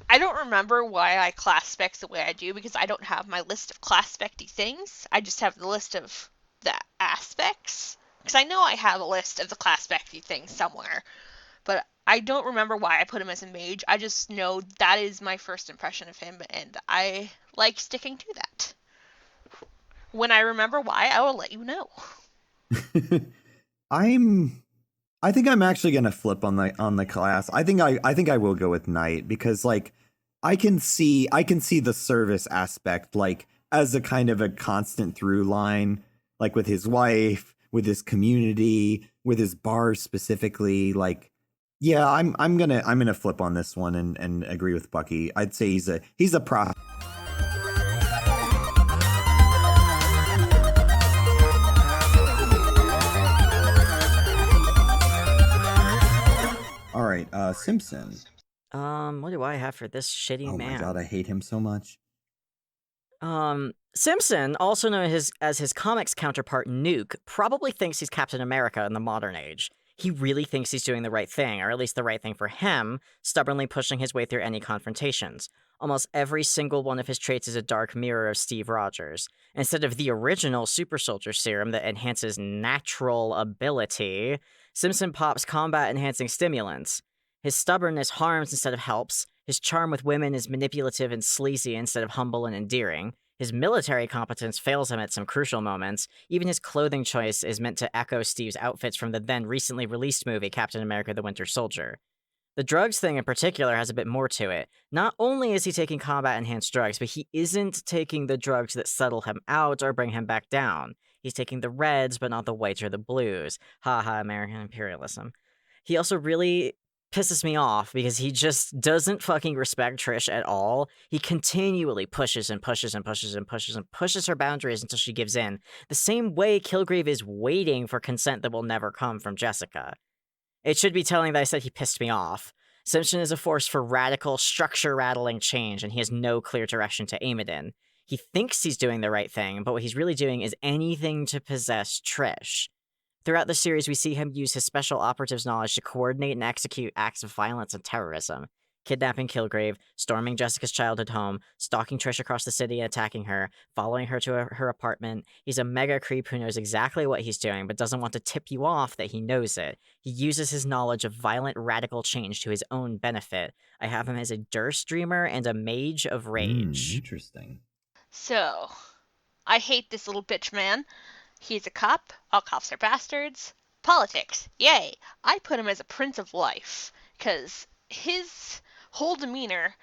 [SPEAKER 3] I don't remember why I class spec the way I do, because I don't have my list of class specty things. I just have the list of the aspects. Because I know I have a list of the class specty things somewhere. But I don't remember why I put him as a mage. I just know that is my first impression of him, and I like sticking to that. When I remember why, I will let you know.
[SPEAKER 2] I think I'm actually gonna flip on the class. I think I will go with Knight, because like I can see the service aspect like as a kind of a constant through line, like with his wife, with his community, with his bar specifically. Like, yeah, I'm gonna flip on this one and agree with Bucky. I'd say he's a pro. All right, Simpson.
[SPEAKER 1] What do I have for this shitty man?
[SPEAKER 2] Oh my god, I hate him so much.
[SPEAKER 1] Simpson, also known as his comics counterpart Nuke, probably thinks he's Captain America in the modern age. He really thinks he's doing the right thing, or at least the right thing for him, stubbornly pushing his way through any confrontations. Almost every single one of his traits is a dark mirror of Steve Rogers. Instead of the original super soldier serum that enhances natural ability, Simpson pops combat-enhancing stimulants. His stubbornness harms instead of helps. His charm with women is manipulative and sleazy instead of humble and endearing. His military competence fails him at some crucial moments. Even his clothing choice is meant to echo Steve's outfits from the then recently released movie Captain America the Winter Soldier. The drugs thing in particular has a bit more to it. Not only is he taking combat-enhanced drugs, but he isn't taking the drugs that settle him out or bring him back down. He's taking the reds, but not the whites or the blues. Ha ha, American imperialism. He also really pisses me off because he just doesn't fucking respect Trish at all. He continually pushes and pushes and pushes and pushes and pushes her boundaries until she gives in. The same way Kilgrave is waiting for consent that will never come from Jessica. It should be telling that I said he pissed me off. Simpson is a force for radical, structure-rattling change, and he has no clear direction to aim it in. He thinks he's doing the right thing, but what he's really doing is anything to possess Trish. Throughout the series, we see him use his special operatives knowledge to coordinate and execute acts of violence and terrorism. Kidnapping Kilgrave, storming Jessica's childhood home, stalking Trish across the city and attacking her, following her to her apartment. He's a mega creep who knows exactly what he's doing, but doesn't want to tip you off that he knows it. He uses his knowledge of violent, radical change to his own benefit. I have him as a Durst Dreamer and a Mage of Rage.
[SPEAKER 2] Interesting.
[SPEAKER 3] So, I hate this little bitch man. He's a cop. All cops are bastards. Politics. Yay. I put him as a Prince of Life, because his whole demeanor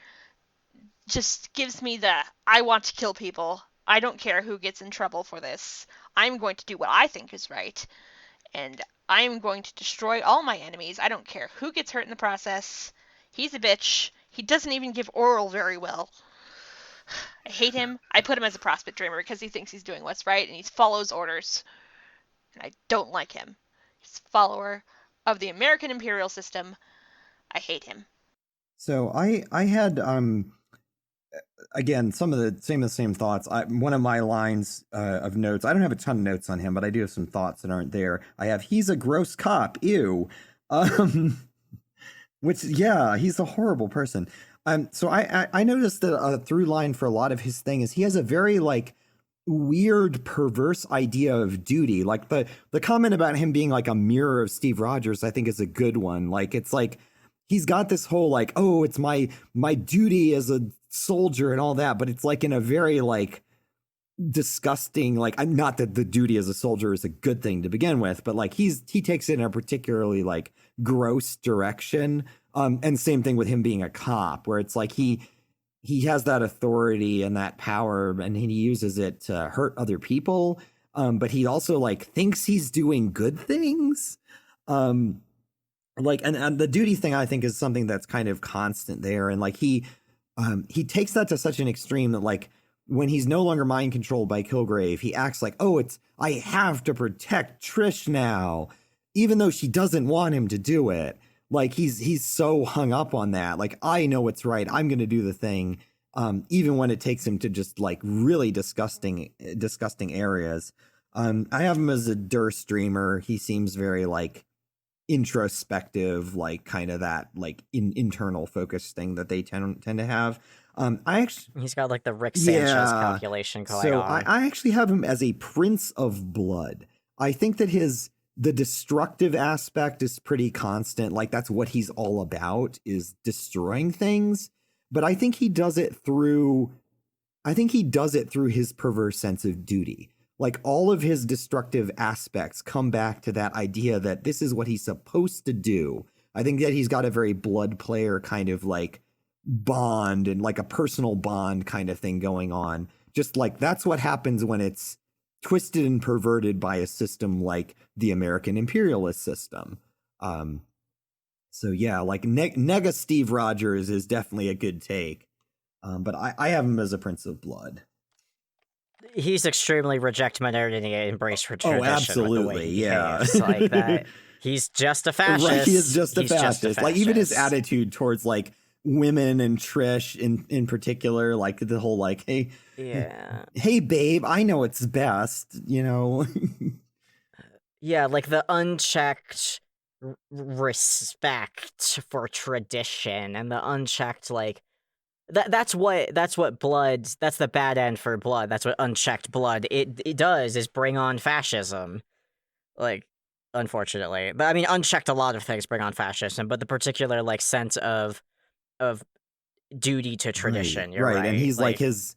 [SPEAKER 3] just gives me the, I want to kill people. I don't care who gets in trouble for this. I'm going to do what I think is right. And I'm going to destroy all my enemies. I don't care who gets hurt in the process. He's a bitch. He doesn't even give oral very well. I hate him. I put him as a Prospit Dreamer because he thinks he's doing what's right and he follows orders. And I don't like him. He's a follower of the American imperial system. I hate him.
[SPEAKER 2] So I had again some of the same thoughts. One of my lines of notes. I don't have a ton of notes on him, but I do have some thoughts that aren't there. I have he's a gross cop. Ew. Which yeah, he's a horrible person. So I noticed that a through line for a lot of his thing is he has a very like weird, perverse idea of duty. Like the comment about him being like a mirror of Steve Rogers, I think is a good one. Like it's like he's got this whole like, oh, it's my duty as a soldier and all that, but it's like in a very like disgusting, like not that the duty as a soldier is a good thing to begin with, but like he takes it in a particularly like gross direction. And same thing with him being a cop, where it's like he has that authority and that power, and he uses it to hurt other people. but he also like thinks he's doing good things. Like and the duty thing I think is something that's kind of constant there, and like he takes that to such an extreme that like when he's no longer mind controlled by Kilgrave, he acts like, oh, I have to protect Trish now, even though she doesn't want him to do it. Like he's so hung up on that. Like, I know what's right. I'm going to do the thing. Even when it takes him to just like really disgusting areas. I have him as a Durst dreamer. He seems very like introspective, like kind of that like internal focus thing that they tend to have.
[SPEAKER 1] He's got like the Rick Sanchez calculation going on.
[SPEAKER 2] I actually have him as a Prince of Blood. I think that the destructive aspect is pretty constant. Like that's what he's all about, is destroying things. But I think he does it through his perverse sense of duty. Like all of his destructive aspects come back to that idea that this is what he's supposed to do. I think that he's got a very blood player kind of like bond and like a personal bond kind of thing going on. Just like that's what happens when it's twisted and perverted by a system like the American imperialist system. So yeah, like Nega Steve Rogers is definitely a good take. But I have him as a Prince of Blood.
[SPEAKER 1] He's extremely reject modernity and embrace tradition.
[SPEAKER 2] Oh, absolutely,
[SPEAKER 1] with the way he
[SPEAKER 2] yeah.
[SPEAKER 1] behaves. Like that. He's just a fascist.
[SPEAKER 2] Right, he is just a fascist. Like even his attitude towards like women and Trish in particular, like the whole like, hey, hey babe, I know it's best, you know.
[SPEAKER 1] Yeah, like the unchecked respect for tradition and the unchecked like that's what blood, that's the bad end for blood. That's what unchecked blood it does, is bring on fascism. Like, unfortunately. But I mean, unchecked, a lot of things bring on fascism, but the particular like sense of duty to tradition. You're right.
[SPEAKER 2] And he's like his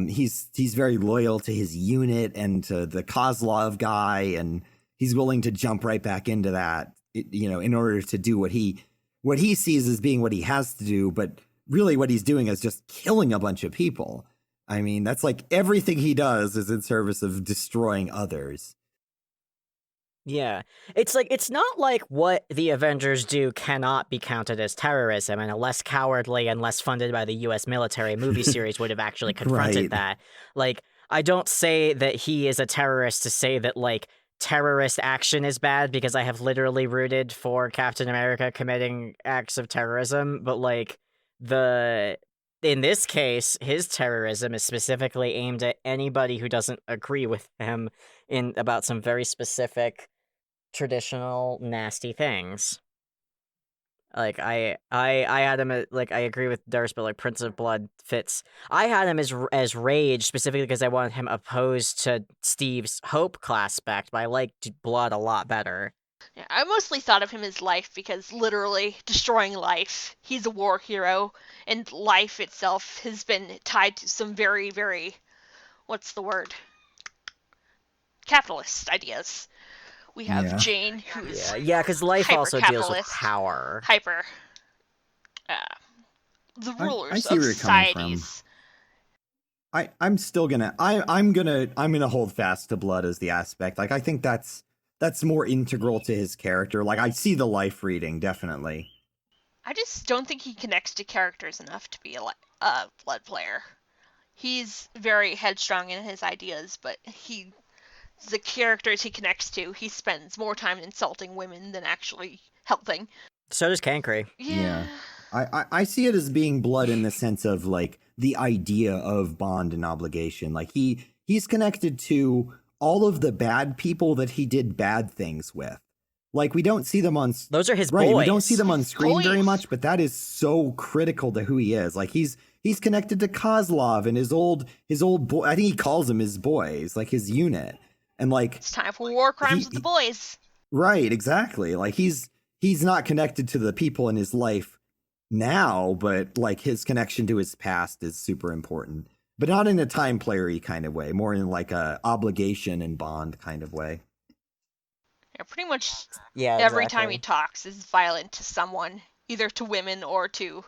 [SPEAKER 2] he's very loyal to his unit and to the Kozlov guy, and he's willing to jump right back into that, you know, in order to do what he sees as being what he has to do, but really what he's doing is just killing a bunch of people. I mean, that's like everything he does is in service of destroying others.
[SPEAKER 1] Yeah. It's like, it's not like what the Avengers do cannot be counted as terrorism, and a less cowardly and less funded by the US military movie series would have actually confronted that. Like, I don't say that he is a terrorist to say that, like, terrorist action is bad, because I have literally rooted for Captain America committing acts of terrorism, but, like, in this case, his terrorism is specifically aimed at anybody who doesn't agree with him about some very specific traditional nasty things. Like I had him like, I agree with Durst, but like Prince of Blood fits. I had him as Rage specifically because I wanted him opposed to Steve's Hope class spec, but I liked Blood a lot better.
[SPEAKER 3] Yeah, I mostly thought of him as Life because literally destroying life. He's a war hero, and life itself has been tied to some very, very, what's the word? Capitalist ideas. We have Jane, who's
[SPEAKER 1] because life also deals with power.
[SPEAKER 3] The rulers of societies.
[SPEAKER 2] I'm still gonna I'm gonna hold fast to Blood as the aspect. Like I think that's more integral to his character. Like I see the life reading, definitely.
[SPEAKER 3] I just don't think he connects to characters enough to be a Blood player. He's very headstrong in his ideas, but the characters he connects to, he spends more time insulting women than actually helping.
[SPEAKER 1] So does Cancry.
[SPEAKER 3] Yeah.
[SPEAKER 2] I see it as being Blood in the sense of like the idea of bond and obligation. Like he's connected to all of the bad people that he did bad things with. Like we don't see them on
[SPEAKER 1] those are his boys.
[SPEAKER 2] We don't see them on screen very much, but that is so critical to who he is. Like he's connected to Kozlov and his old boy. I think he calls them his boys, like his unit. And like
[SPEAKER 3] it's time for war crimes with the boys.
[SPEAKER 2] Right, exactly. Like he's not connected to the people in his life now, but like his connection to his past is super important. But not in a time player-y kind of way, more in like a obligation and bond kind of way.
[SPEAKER 3] Yeah, pretty much every time he talks is violent to someone, either to women or to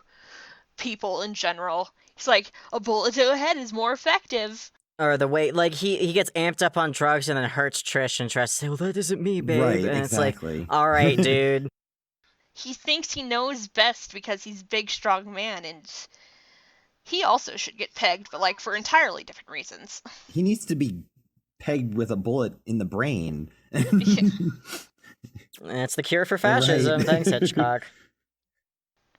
[SPEAKER 3] people in general. He's like, a bullet to the head is more effective.
[SPEAKER 1] Or the way, like, he gets amped up on drugs and then hurts Trish and tries to say, well, that isn't me, babe.
[SPEAKER 2] Right,
[SPEAKER 1] and
[SPEAKER 2] exactly.
[SPEAKER 1] It's like, all right, dude.
[SPEAKER 3] He thinks he knows best because he's a big, strong man, and he also should get pegged, but, like, for entirely different reasons.
[SPEAKER 2] He needs to be pegged with a bullet in the brain.
[SPEAKER 1] That's the cure for fascism.
[SPEAKER 2] Right.
[SPEAKER 1] Thanks, Hitchcock.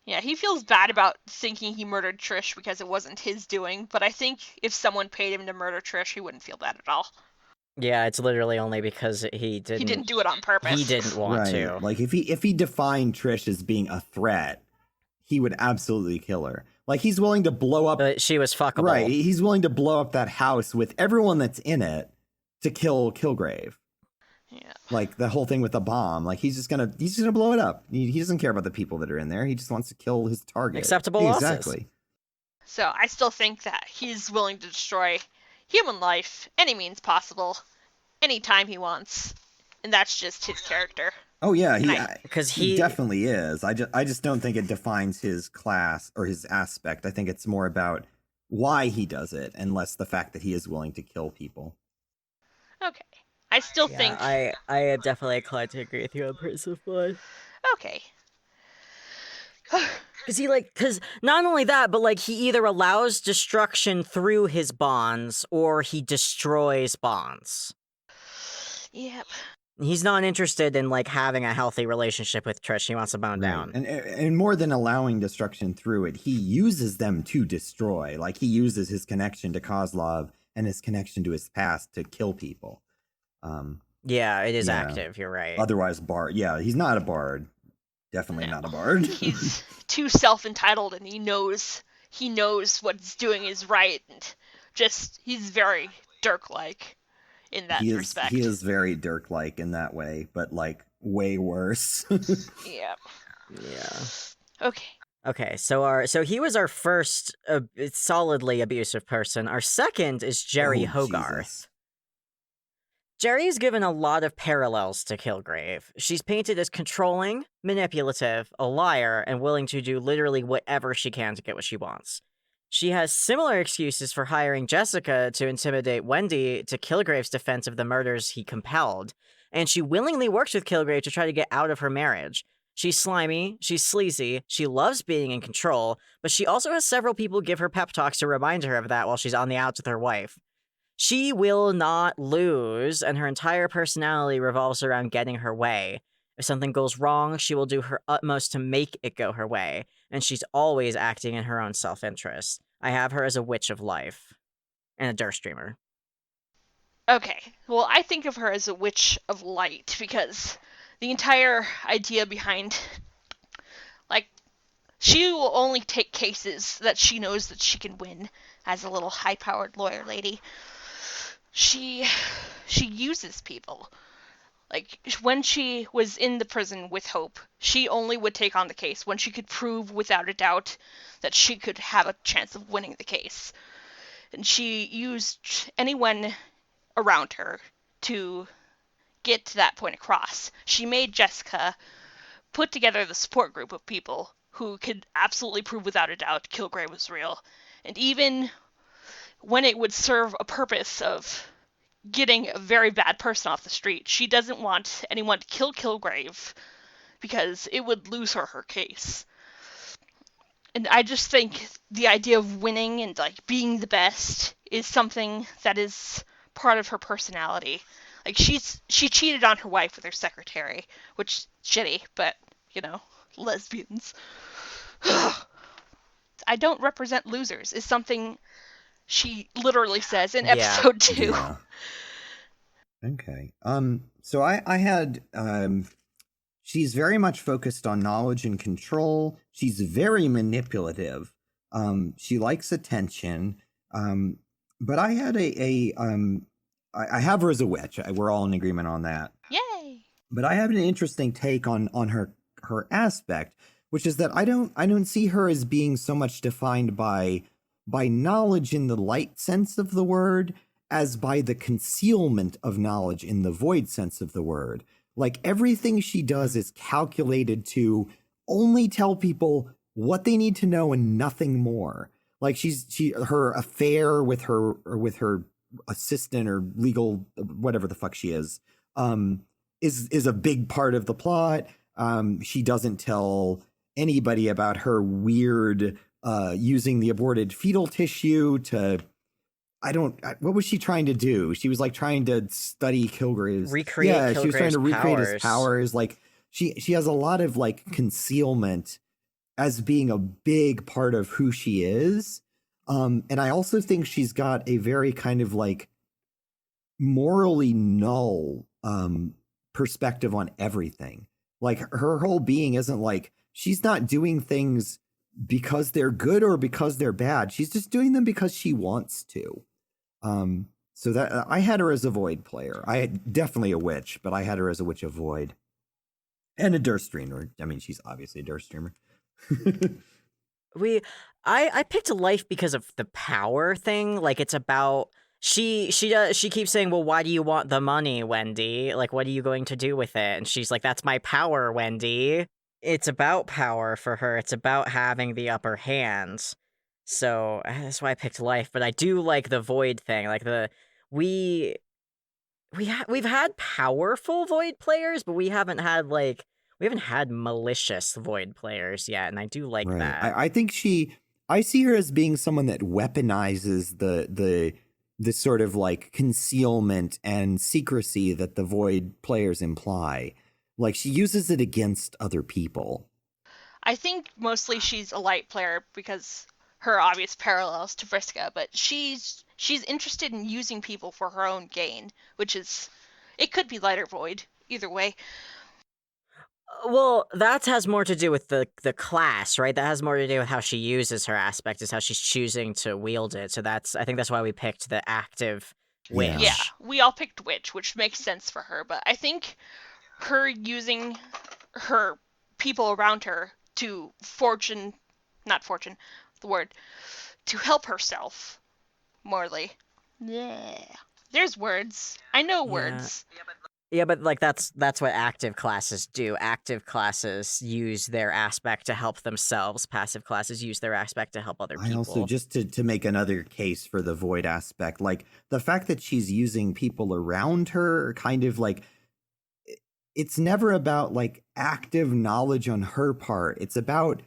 [SPEAKER 3] Yeah, he feels bad about thinking he murdered Trish because it wasn't his doing, but I think if someone paid him to murder Trish, he wouldn't feel bad at all.
[SPEAKER 1] Yeah, it's literally only because he didn't...
[SPEAKER 3] He didn't do it on purpose.
[SPEAKER 1] He didn't want
[SPEAKER 2] Right.
[SPEAKER 1] to.
[SPEAKER 2] Like, if he defined Trish as being a threat, he would absolutely kill her. Like, he's willing to blow up...
[SPEAKER 1] But she was fuckable.
[SPEAKER 2] Right, he's willing to blow up that house with everyone that's in it to kill Kilgrave.
[SPEAKER 3] Yeah.
[SPEAKER 2] Like, the whole thing with the bomb. Like, he's just gonna blow it up. He doesn't care about the people that are in there. He just wants to kill his target.
[SPEAKER 1] Acceptable losses.
[SPEAKER 2] Exactly.
[SPEAKER 3] So I still think that he's willing to destroy human life any means possible, anytime he wants, and that's just his character.
[SPEAKER 2] Oh yeah,
[SPEAKER 1] because
[SPEAKER 2] he definitely is. I just don't think it defines his class or his aspect. I think it's more about why he does it, and less the fact that he is willing to kill people.
[SPEAKER 3] Okay. I still think...
[SPEAKER 1] I am definitely inclined to agree with you on Prince Blood.
[SPEAKER 3] Okay.
[SPEAKER 1] Because not only that, but, like, he either allows destruction through his bonds, or he destroys bonds.
[SPEAKER 3] Yep.
[SPEAKER 1] He's not interested in, like, having a healthy relationship with Trish. He wants to bone down.
[SPEAKER 2] And more than allowing destruction through it, he uses them to destroy. Like, he uses his connection to Kozlov and his connection to his past to kill people.
[SPEAKER 1] Yeah, it is active. You're right.
[SPEAKER 2] Otherwise, Bard. Yeah, he's not a Bard. Definitely not a Bard.
[SPEAKER 3] He's too self-entitled, and he knows what he's doing is right, and he's very Dirk-like in that respect.
[SPEAKER 2] He is very Dirk-like in that way, but, like, way worse.
[SPEAKER 3] Yeah.
[SPEAKER 1] Okay. Okay, so he was our first solidly abusive person. Our second is Jerry Hogarth.
[SPEAKER 2] Jesus.
[SPEAKER 1] Jerry is given a lot of parallels to Kilgrave. She's painted as controlling, manipulative, a liar, and willing to do literally whatever she can to get what she wants. She has similar excuses for hiring Jessica to intimidate Wendy to Kilgrave's defense of the murders he compelled, and she willingly works with Kilgrave to try to get out of her marriage. She's slimy, she's sleazy, she loves being in control, but she also has several people give her pep talks to remind her of that while she's on the outs with her wife. She will not lose, and her entire personality revolves around getting her way. If something goes wrong, she will do her utmost to make it go her way, and she's always acting in her own self-interest. I have her as a witch of life. And a Durstreamer.
[SPEAKER 3] Okay, well, I think of her as a witch of light, because the entire idea behind... Like, she will only take cases that she knows that she can win as a little high-powered lawyer lady. She uses people. Like, when she was in the prison with Hope, she only would take on the case when she could prove without a doubt that she could have a chance of winning the case. And she used anyone around her to get to that point across. She made Jessica put together the support group of people who could absolutely prove without a doubt Kilgrave was real. And even when it would serve a purpose of getting a very bad person off the street, she doesn't want anyone to kill Kilgrave because it would lose her case. And I just think the idea of winning and, like, being the best is something that is part of her personality. Like, she cheated on her wife with her secretary, which is shitty, but, you know, lesbians. I don't represent losers is something she literally says in episode 2.
[SPEAKER 2] Yeah. Okay. So I had, she's very much focused on knowledge and control. She's very manipulative. She likes attention. But I had I have her as a witch. We're all in agreement on that.
[SPEAKER 3] Yay!
[SPEAKER 2] But I have an interesting take on her aspect, which is that I don't see her as being so much defined by knowledge in the light sense of the word as by the concealment of knowledge in the void sense of the word. Like, everything she does is calculated to only tell people what they need to know and nothing more. Like, her affair with her assistant or legal, whatever the fuck she is a big part of the plot. She doesn't tell anybody about her weird using the aborted fetal tissue to what was she trying to do? She was like trying to study Kilgrave's
[SPEAKER 1] Kilgrave's
[SPEAKER 2] she was trying to recreate his
[SPEAKER 1] powers.
[SPEAKER 2] powers. Like she has a lot of like concealment as being a big part of who she is. And I also think she's got a very kind of like morally null perspective on everything. Like her whole being isn't like, she's not doing things because they're good or because they're bad. She's just doing them because she wants to. So that I had her as a void player. I had definitely a witch, but I had her as a witch of void and a Durst streamer. I mean, she's obviously a Durst streamer.
[SPEAKER 1] I picked life because of the power thing. Like it's about she keeps saying, well, why do you want the money, Wendy? Like, what are you going to do with it? And she's like, that's my power, Wendy. It's about power for her. It's about having the upper hand. So that's why I picked life. But I do like the void thing. Like we've had powerful void players, but we haven't had malicious void players yet, and I do like that.
[SPEAKER 2] I think I see her as being someone that weaponizes the sort of like concealment and secrecy that the void players imply. Like she uses it against other people.
[SPEAKER 3] I think mostly she's a light player because her obvious parallels to Vriska, but she's interested in using people for her own gain, which is, it could be light or void, either way.
[SPEAKER 1] Well, that has more to do with the class, right? That has more to do with how she uses her aspect, is how she's choosing to wield it. So I think that's why we picked the active witch.
[SPEAKER 3] Yeah, we all picked witch, which makes sense for her, but I think her using her people around her to to help herself morally. Yeah. There's words. I know words.
[SPEAKER 1] Yeah, but like that's what active classes do. Active classes use their aspect to help themselves. Passive classes use their aspect to help other people.
[SPEAKER 2] I also, just to make another case for the void aspect, like the fact that she's using people around her, kind of like, it's never about like active knowledge on her part. It's about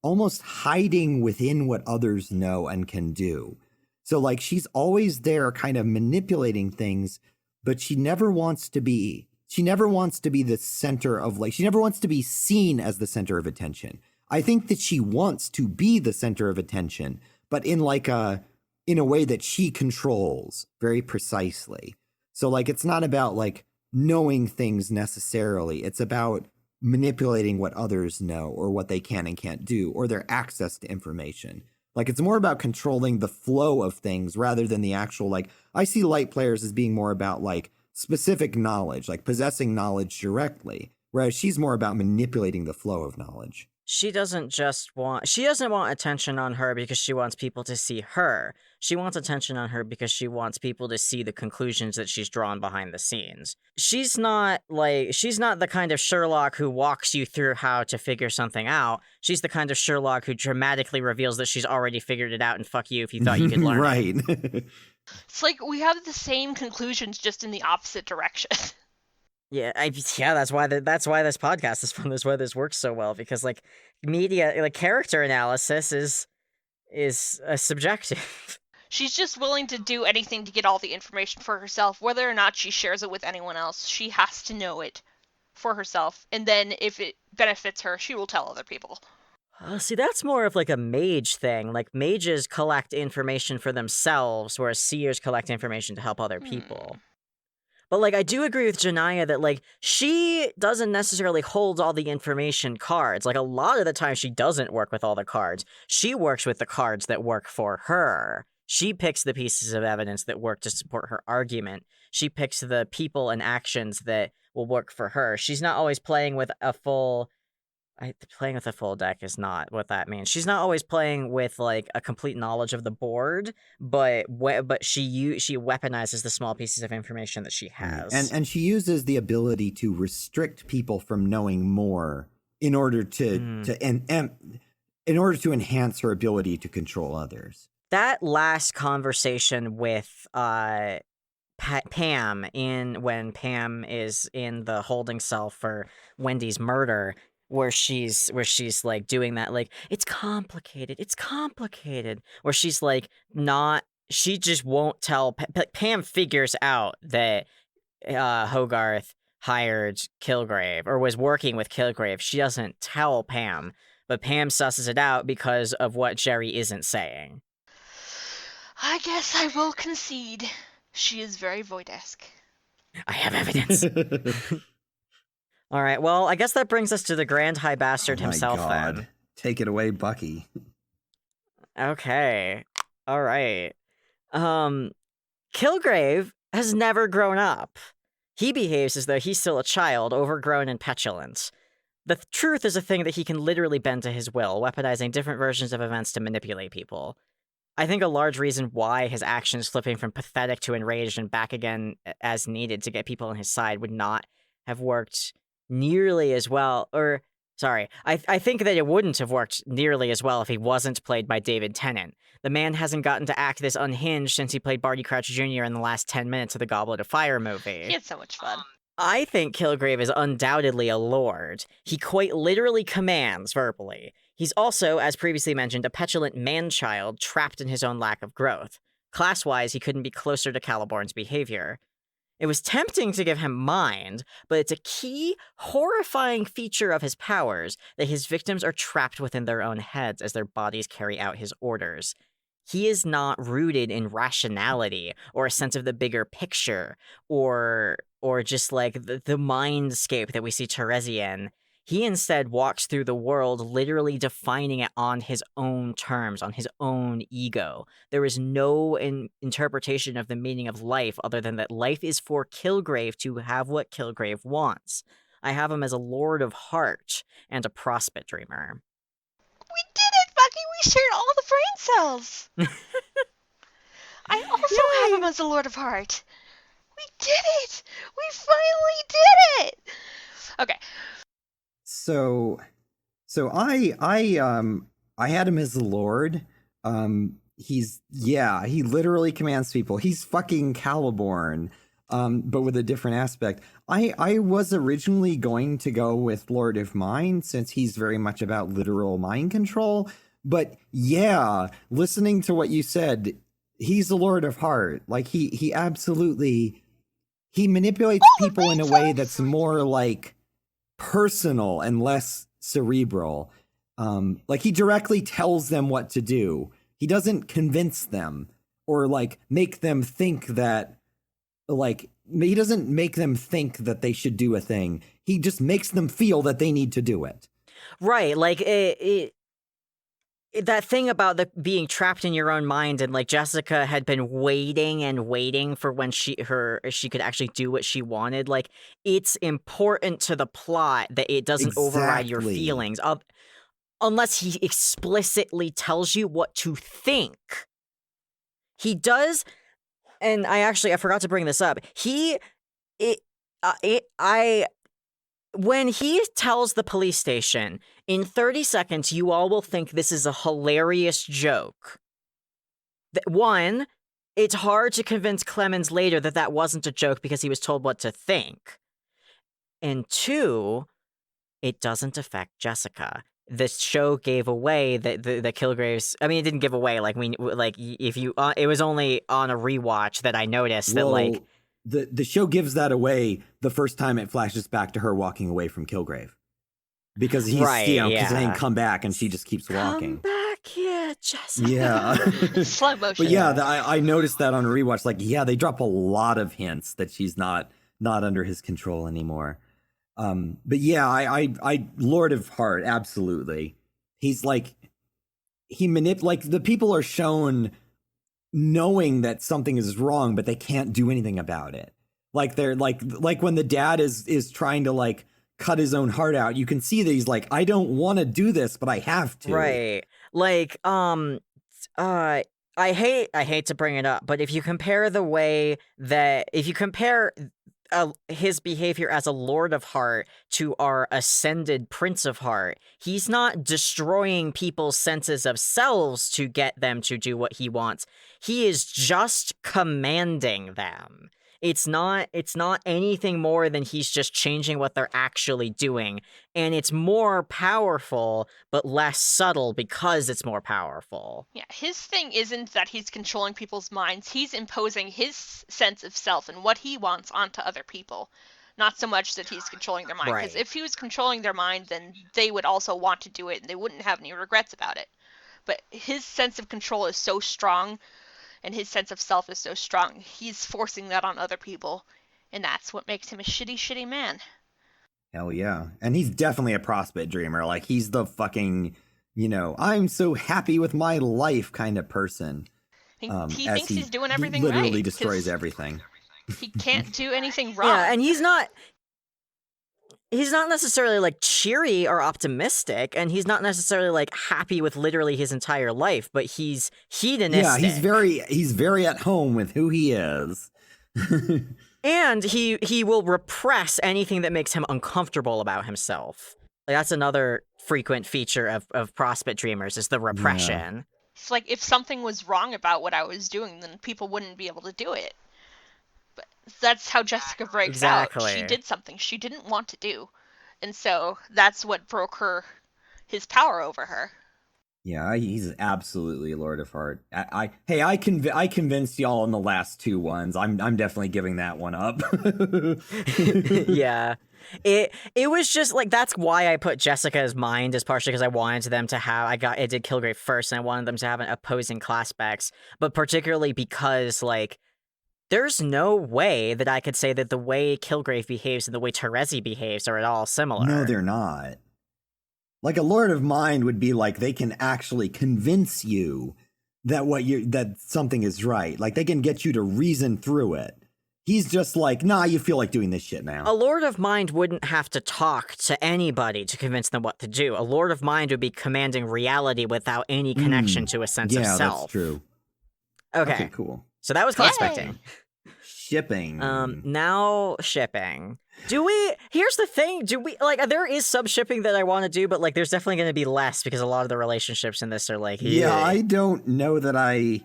[SPEAKER 2] almost hiding within what others know and can do. So like she's always there kind of manipulating things, but she never wants to be the center of like, she never wants to be seen as the center of attention. I think that she wants to be the center of attention, but in a way that she controls very precisely. So like, it's not about like knowing things necessarily. It's about manipulating what others know or what they can and can't do or their access to information. Like it's more about controlling the flow of things rather than the actual, like, I see light players as being more about like specific knowledge, like possessing knowledge directly, whereas she's more about manipulating the flow of knowledge.
[SPEAKER 1] She doesn't want attention on her because she wants people to see her. She wants attention on her because she wants people to see the conclusions that she's drawn behind the scenes. She's not the kind of Sherlock who walks you through how to figure something out. She's the kind of Sherlock who dramatically reveals that she's already figured it out and fuck you if you thought you could learn
[SPEAKER 2] right.
[SPEAKER 1] it.
[SPEAKER 3] It's like we have the same conclusions just in the opposite direction.
[SPEAKER 1] Yeah, that's why this podcast is fun. That's why this works so well, because like media, like character analysis is subjective.
[SPEAKER 3] She's just willing to do anything to get all the information for herself, whether or not she shares it with anyone else. She has to know it for herself, and then if it benefits her, she will tell other people.
[SPEAKER 1] See, that's more of like a mage thing. Like mages collect information for themselves, whereas seers collect information to help other people. But, like, I do agree with Jonaya that, like, she doesn't necessarily hold all the information cards. Like, a lot of the time she doesn't work with all the cards. She works with the cards that work for her. She picks the pieces of evidence that work to support her argument. She picks the people and actions that will work for her. She's not always playing with a full... playing with a full deck is not what that means. She's not always playing with like a complete knowledge of the board, but she weaponizes the small pieces of information that she has,
[SPEAKER 2] and she uses the ability to restrict people from knowing more in order to in order to enhance her ability to control others.
[SPEAKER 1] that last conversation with Pam when Pam is in the holding cell for Wendy's murder, where she's like doing that, like, it's complicated, where she's like not, she just won't tell. Pam figures out that Hogarth hired Kilgrave or was working with Kilgrave. She doesn't tell Pam, but Pam susses it out because of what Jerry isn't saying.
[SPEAKER 3] I guess I will concede. She is very Void-esque.
[SPEAKER 1] I have evidence. All right, well, I guess that brings us to the Grand High Bastard himself,
[SPEAKER 2] God.
[SPEAKER 1] then.
[SPEAKER 2] Take it away, Bucky.
[SPEAKER 1] Okay. All right. Kilgrave has never grown up. He behaves as though he's still a child, overgrown and petulant. The truth is a thing that he can literally bend to his will, weaponizing different versions of events to manipulate people. I think a large reason why his actions flipping from pathetic to enraged and back again as needed to get people on his side would not have worked nearly as well, or, sorry, I think that it wouldn't have worked nearly as well if he wasn't played by David Tennant. The man hasn't gotten to act this unhinged since he played Barty Crouch Jr. in the last 10 minutes of the Goblet of Fire movie.
[SPEAKER 3] He had so much fun.
[SPEAKER 1] I think Kilgrave is undoubtedly a lord. He quite literally commands verbally. He's also, as previously mentioned, a petulant man-child trapped in his own lack of growth. Class-wise, he couldn't be closer to Caliborn's behavior. It was tempting to give him mind, but it's a key, horrifying feature of his powers that his victims are trapped within their own heads as their bodies carry out his orders. He is not rooted in rationality or a sense of the bigger picture or just like the mindscape that we see Terezi in. He instead walks through the world literally defining it on his own terms, on his own ego. There is no interpretation of the meaning of life other than that life is for Kilgrave to have what Kilgrave wants. I have him as a Lord of Heart and a Prospit Dreamer.
[SPEAKER 3] We did it, Bucky! We shared all the brain cells! I also have him as a Lord of Heart. We did it! We finally did it! Okay.
[SPEAKER 2] So I had him as the Lord. He literally commands people. He's fucking Caliborn, but with a different aspect. I was originally going to go with Lord of Mind since he's very much about literal mind control. But yeah, listening to what you said, he's the Lord of Heart. Like he absolutely, he manipulates people in a way that's more like personal and less cerebral. Like he directly tells them what to do. He doesn't convince them or like make them think that, like, he doesn't make them think that they should do a thing. He just makes them feel that they need to do it.
[SPEAKER 1] Right, like that thing about the being trapped in your own mind, and like Jessica had been waiting and waiting for when she could actually do what she wanted. Like, it's important to the plot that it doesn't override your feelings unless he explicitly tells you what to think. He does, and I forgot to bring this up. When he tells the police station, in 30 seconds, you all will think this is a hilarious joke. One, it's hard to convince Clemens later that that wasn't a joke because he was told what to think. And two, it doesn't affect Jessica. The show gave away that the Kilgraves. I mean, it didn't give away. It was only on a rewatch that I noticed that like.
[SPEAKER 2] The show gives that away the first time it flashes back to her walking away from Kilgrave. Because he's, because they didn't come back and she just keeps walking.
[SPEAKER 1] Come back here, Jessica.
[SPEAKER 2] Yeah.
[SPEAKER 3] Slow motion.
[SPEAKER 2] But yeah, I noticed that on a rewatch. Like, yeah, they drop a lot of hints that she's not under his control anymore. But yeah, I Lord of Heart, absolutely. He's like, the people are shown knowing that something is wrong, but they can't do anything about it. Like they're like when the dad is trying to like cut his own heart out, you can see that he's like, I don't want to do this, but I have to.
[SPEAKER 1] Right. Like, I hate to bring it up, but if you compare his behavior as a Lord of Heart to our ascended Prince of Heart. He's not destroying people's senses of selves to get them to do what he wants. He is just commanding them. It's not anything more than he's just changing what they're actually doing. And it's more powerful, but less subtle because it's more powerful.
[SPEAKER 3] Yeah, his thing isn't that he's controlling people's minds. He's imposing his sense of self and what he wants onto other people. Not so much that he's controlling their mind. Because if he was controlling their mind, then they would also want to do it and they wouldn't have any regrets about it. But his sense of control is so strong, and his sense of self is so strong, he's forcing that on other people, and that's what makes him a shitty, shitty man.
[SPEAKER 2] Hell yeah. And he's definitely a Prospit dreamer. Like, he's the fucking, I'm so happy with my life kind of person.
[SPEAKER 3] He thinks he's doing everything
[SPEAKER 2] right. He
[SPEAKER 3] right.
[SPEAKER 2] literally destroys everything.
[SPEAKER 3] He can't do anything wrong.
[SPEAKER 1] Yeah, and he's not necessarily like cheery or optimistic, and he's not necessarily like happy with literally his entire life, but he's hedonistic.
[SPEAKER 2] Yeah, he's very at home with who he is.
[SPEAKER 1] And he will repress anything that makes him uncomfortable about himself. Like, that's another frequent feature of Prospit dreamers, is the repression.
[SPEAKER 2] Yeah.
[SPEAKER 3] It's like, if something was wrong about what I was doing, then people wouldn't be able to do it. But that's how Jessica breaks out. She did something she didn't want to do. And so that's what broke his power over her.
[SPEAKER 2] Yeah, he's absolutely Lord of Heart. I convinced y'all in the last two ones. I'm definitely giving that one up.
[SPEAKER 1] Yeah. It was just like, that's why I put Jessica's mind, is partially because I wanted them to have, I did Kilgrave first, and I wanted them to have an opposing class specs, but particularly because, like, there's no way that I could say that the way Kilgrave behaves and the way Terezi behaves are at all similar.
[SPEAKER 2] No, they're not. Like, a Lord of Mind would be like, they can actually convince you that that something is right. Like, they can get you to reason through it. He's just like, nah, you feel like doing this shit now.
[SPEAKER 1] A Lord of Mind wouldn't have to talk to anybody to convince them what to do. A Lord of Mind would be commanding reality without any connection to a sense of self.
[SPEAKER 2] Yeah, that's true.
[SPEAKER 1] Okay,
[SPEAKER 2] cool.
[SPEAKER 1] So that was classpecting.
[SPEAKER 2] Shipping.
[SPEAKER 1] Now shipping. Here's the thing, there is sub-shipping that I want to do, but, like, there's definitely going to be less because a lot of the relationships in this are, like...
[SPEAKER 2] Yeah, I don't know that I...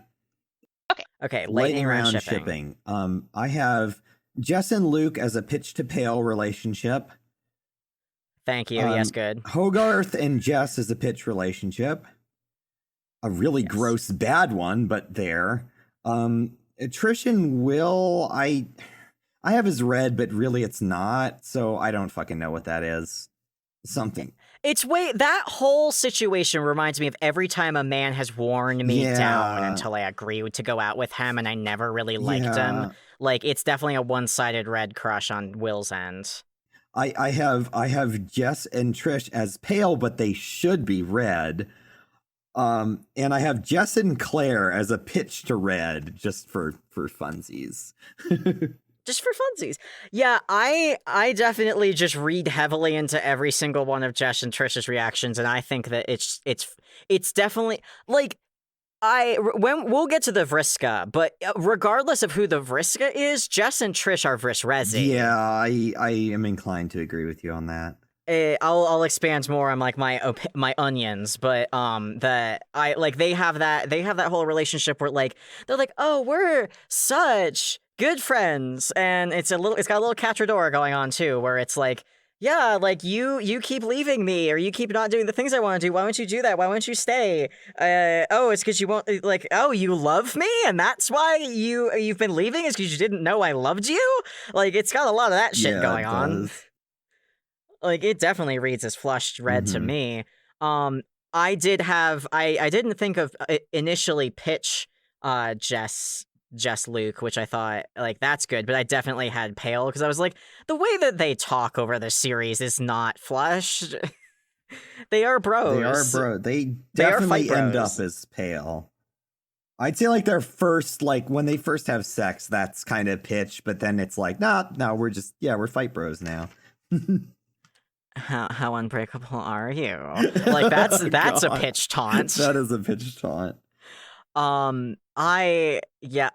[SPEAKER 1] Okay, lightning round shipping.
[SPEAKER 2] I have Jess and Luke as a pitch to pale relationship.
[SPEAKER 1] Thank you, yes, good.
[SPEAKER 2] Hogarth and Jess as a pitch relationship. A really gross, bad one, but there. Trish and Will, I have as red, but really it's not, so I don't fucking know what that is. Something.
[SPEAKER 1] That whole situation reminds me of every time a man has worn me down until I agreed to go out with him, and I never really liked him. Like, it's definitely a one-sided red crush on Will's end.
[SPEAKER 2] I have Jess and Trish as pale, but they should be red. And I have Jess and Claire as a pitch to red, just for funsies.
[SPEAKER 1] Just for funsies. Yeah, I definitely just read heavily into every single one of Jess and Trish's reactions, and I think that it's definitely, like, when we'll get to the Vriska, but regardless of who the Vriska is, Jess and Trish are Vrisrezi.
[SPEAKER 2] Yeah, I am inclined to agree with you on that.
[SPEAKER 1] I'll expand more on, like, my onions, but they have that whole relationship where, like, they're like, oh, we're such good friends, and it's got a little catradora going on too, where it's like, yeah, like, you keep leaving me, or you keep not doing the things I want to do. Why won't you do that? Why won't you stay? It's because you won't, like, oh, you love me, and that's why you've been leaving, is because you didn't know I loved you? Like, it's got a lot of that shit going on. Like, it definitely reads as flushed red to me. I didn't think of initially pitch Jess Luke, which I thought, like, that's good, but I definitely had pale, because I was like, the way that they talk over the series is not flushed. They are bros.
[SPEAKER 2] They definitely end up as pale. I'd say, like, their first, like, when they first have sex, that's kind of pitch, but then it's like, no, we're fight bros now.
[SPEAKER 1] How unbreakable are you? Like, that's a pitch taunt.
[SPEAKER 2] That is a pitch taunt.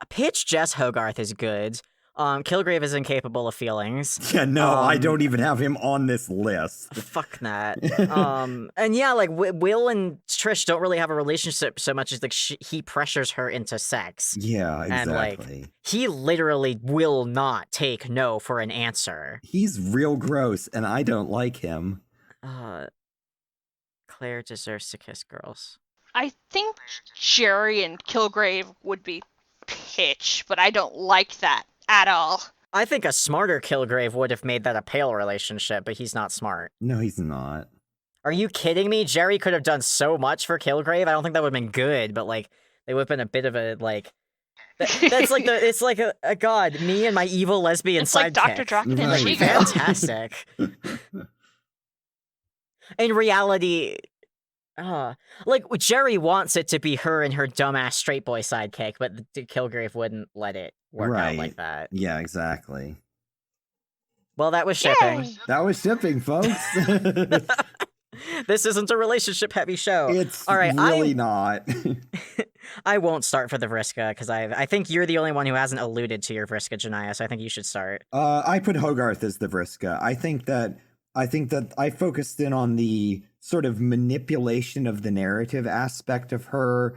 [SPEAKER 1] Pitch Jess Hogarth is good. Kilgrave is incapable of feelings.
[SPEAKER 2] Yeah, no, I don't even have him on this list.
[SPEAKER 1] Fuck that. And yeah, like Will and Trish don't really have a relationship so much as like he pressures her into sex.
[SPEAKER 2] Yeah, exactly.
[SPEAKER 1] And like he literally will not take no for an answer.
[SPEAKER 2] He's real gross, and I don't like him.
[SPEAKER 1] Claire deserves to kiss girls.
[SPEAKER 3] I think Jerry and Kilgrave would be pitch, but I don't like that at all.
[SPEAKER 1] I think a smarter Kilgrave would have made that a pale relationship, but he's not smart.
[SPEAKER 2] No, he's not.
[SPEAKER 1] Are you kidding me? Jerry could have done so much for Kilgrave. I don't think that would have been good, but like they would have been a bit of a like. That's like it's like a god. Me and my evil lesbian sidekick.
[SPEAKER 3] It's like Dr. Draken and
[SPEAKER 2] Right.
[SPEAKER 3] She-Girl.
[SPEAKER 1] Fantastic. In reality, like Jerry wants it to be her and her dumbass straight boy sidekick, but Kilgrave wouldn't let it work out like that.
[SPEAKER 2] Yeah, exactly.
[SPEAKER 1] Well, that was shipping.
[SPEAKER 3] Yay!
[SPEAKER 2] That was shipping, folks.
[SPEAKER 1] This isn't a relationship-heavy show.
[SPEAKER 2] It's
[SPEAKER 1] all right,
[SPEAKER 2] really not.
[SPEAKER 1] I won't start for the Vriska because I think you're the only one who hasn't alluded to your Vriska, Jonaya. So I think you should start.
[SPEAKER 2] I put Hogarth as the Vriska. I think that I focused in on the sort of manipulation of the narrative aspect of her